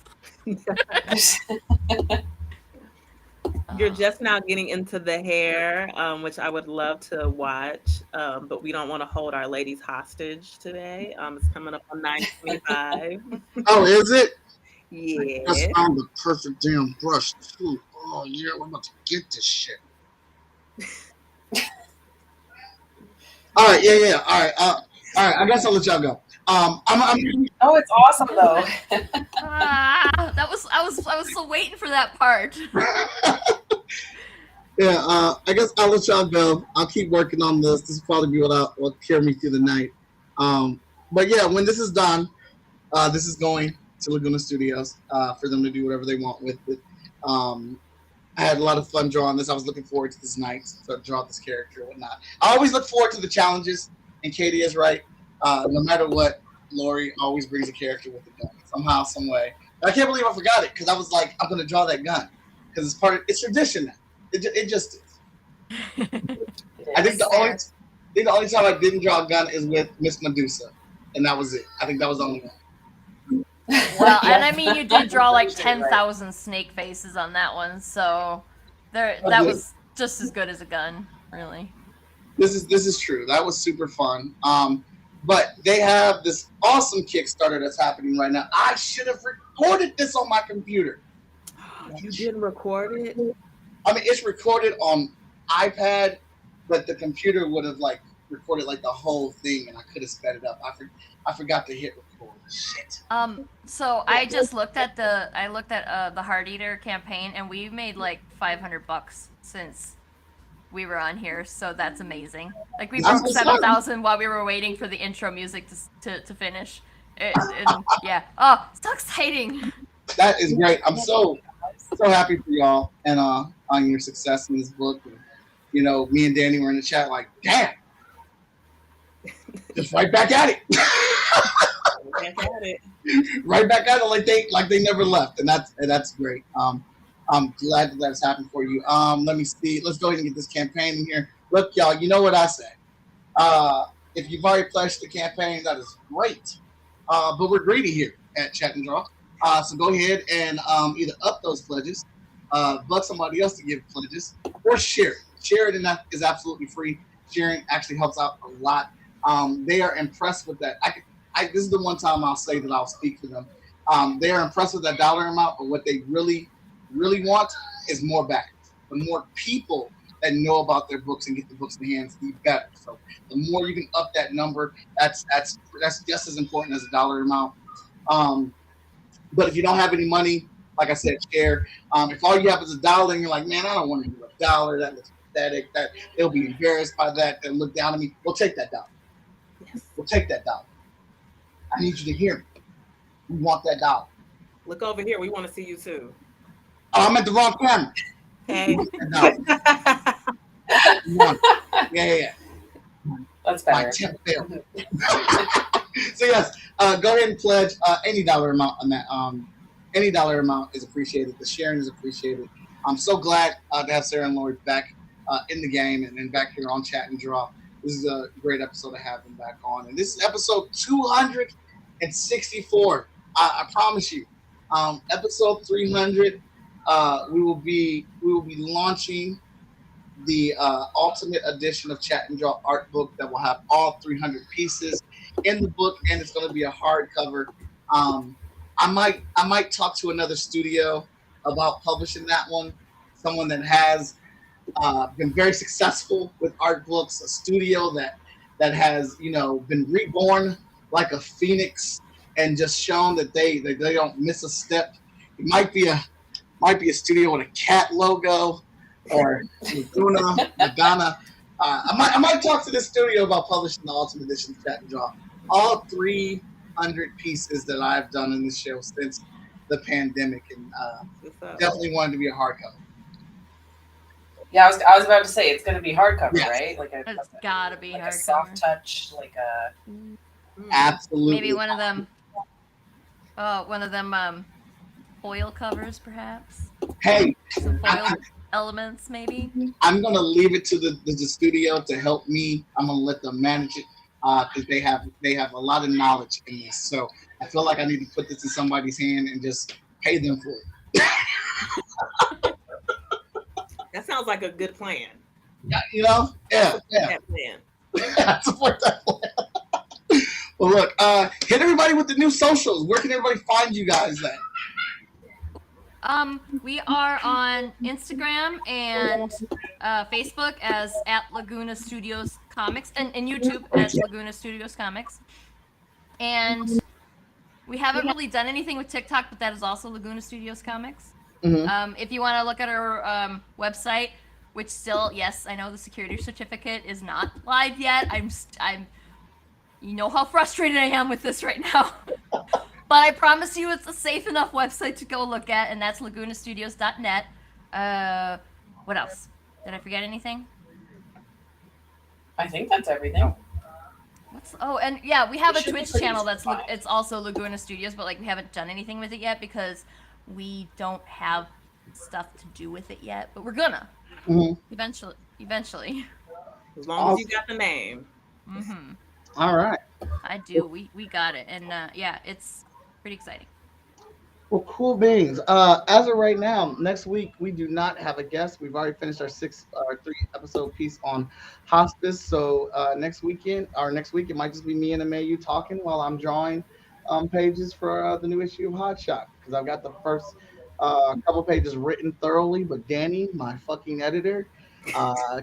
You're just now getting into the hair, which I would love to watch, but we don't want to hold our ladies hostage today. It's coming up on 9/25. Oh, is it? Yeah. I just found the perfect damn brush too. Oh yeah, we're about to get this shit. All right, yeah. All right. I guess I'll let y'all go. Oh, it's awesome though. I was still waiting for that part. Yeah, I guess I'll let y'all go. I'll keep working on this. This will probably be what will carry me through the night. But yeah, when this is done, this is going to Laguna Studios for them to do whatever they want with it. I had a lot of fun drawing this. I was looking forward to this night to draw this character and whatnot. I always look forward to the challenges, and Katie is right. No matter what, Laurie always brings a character with a gun somehow, some way. And I can't believe I forgot it because I was like, I'm going to draw that gun because it's tradition now. It just is. I think the only time I didn't draw a gun is with Miss Medusa, and that was it. I think that was the only one. Well, and I mean, you did draw like 10,000 snake faces on that one, so that was just as good as a gun, really. This is true. That was super fun. But they have this awesome Kickstarter that's happening right now. I should have recorded this on my computer. You didn't record it? I mean, it's recorded on iPad, but the computer would have like recorded like the whole thing, and I could have sped it up. I forgot to hit record. Shit. So I just looked at the Heart Eater campaign, and we made like $500 since we were on here, so that's amazing. Like we broke 7,000 while we were waiting for the intro music to finish. Yeah. Oh, so exciting. That is great. I'm so happy for y'all and on your success in this book. And, you know, me and Danny were in the chat like, damn, just right back at it. Right back at it like they never left, and that's great. I'm glad that that's happened for you. Let me see. Let's go ahead and get this campaign in here. Look, y'all, you know what I say. If you've already pledged the campaign, that is great. But we're greedy here at Chat and Draw. So go ahead and either up those pledges, bug somebody else to give pledges, or share it. Share it, and that is absolutely free. Sharing actually helps out a lot. They are impressed with that. This is the one time I'll say that I'll speak for them. They are impressed with that dollar amount, but what they really want is more backers. The more people that know about their books and get the books in the hands, the better. So the more you can up that number, that's just as important as a dollar amount. But if you don't have any money, like I said, share. If all you have is $1 and you're like, man, I don't want to do $1. That looks pathetic. That they'll be embarrassed by that. They'll look down at me. We'll take that $1. Yes. We'll take that $1. I need you to hear me. We want that $1. Look over here. We want to see you too. Oh, I'm at the wrong camera. Hey. Yeah. That's better. My temp failed. So yes, go ahead and pledge any dollar amount on that. Any dollar amount is appreciated. The sharing is appreciated. I'm so glad to have Sarah and Laurie back in the game and back here on Chat and Draw. This is a great episode to have them back on. And this is episode 264. I promise you. Episode 300, we will be launching the ultimate edition of Chat and Draw art book that will have all 300 pieces in the book, and it's going to be a hardcover. I might talk to another studio about publishing that one. Someone that has been very successful with art books, a studio that has been reborn like a phoenix and just shown that they don't miss a step. It might be a studio with a cat logo or Laguna. I might talk to this studio about publishing the Ultimate Edition Chat and Draw. All 300 pieces that I've done in this show since the pandemic, and definitely wanted to be a hardcover. Yeah, I was about to say it's going to be hardcover, Yes. right? It's gotta be like hardcover. a soft touch, like a Absolutely. Maybe one of them. Oh, one of them foil covers, perhaps. Hey, Some foil elements, maybe. I'm gonna leave it to the studio to help me. I'm gonna let them manage it because they have a lot of knowledge in this. So I feel like I need to put this in somebody's hand and just pay them for it. That sounds like a good plan. Yeah. That plan. I support that plan. Well, look, hit everybody with the new socials. Where can everybody find you guys at? We are on Instagram and Facebook as @Laguna Studios Comics and YouTube as Laguna Studios Comics. And we haven't really done anything with TikTok, but that is also Laguna Studios Comics. Mm-hmm. If you want to look at our website, which still, yes, I know the security certificate is not live yet. I'm you know how frustrated I am with this right now. But I promise you it's a safe enough website to go look at, and that's lagunastudios.net. What else? Did I forget anything? I think that's everything. And yeah, we have It a should be Twitch pretty channel that's fine. it's also Laguna Studios, but like we haven't done anything with it yet because we don't have stuff to do with it yet. But we're gonna eventually. As long as you got the name. Mm-hmm. All right. I do. We got it, and yeah, it's pretty exciting. Well, cool beans. As of right now, next week we do not have a guest. We've already finished our 3 episode piece on hospice. So next week, it might just be me and Amayu talking while I'm drawing pages for the new issue of Hot Shot because I've got the first couple pages written thoroughly. But Danny, my fucking editor,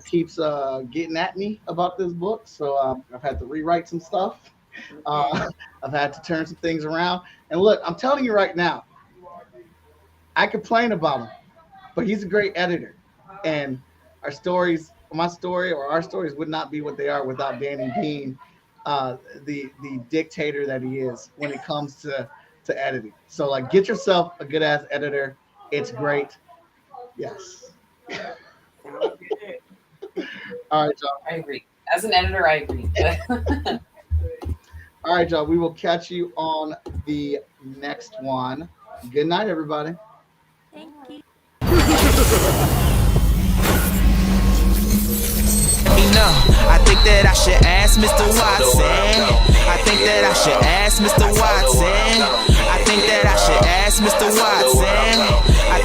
keeps getting at me about this book. So I've had to rewrite some stuff. I've had to turn some things around. And look, I'm telling you right now. I complain about him, but he's a great editor. And my story or our stories would not be what they are without Danny being the dictator that he is when it comes to editing. So like, get yourself a good ass editor. It's great. Yes. All right, y'all. I agree. As an editor, I agree. All right, y'all. We will catch you on the next one. Good night, everybody. Thank you. No, I think that I should ask Mr. Watson. I think that I should ask Mr. Watson.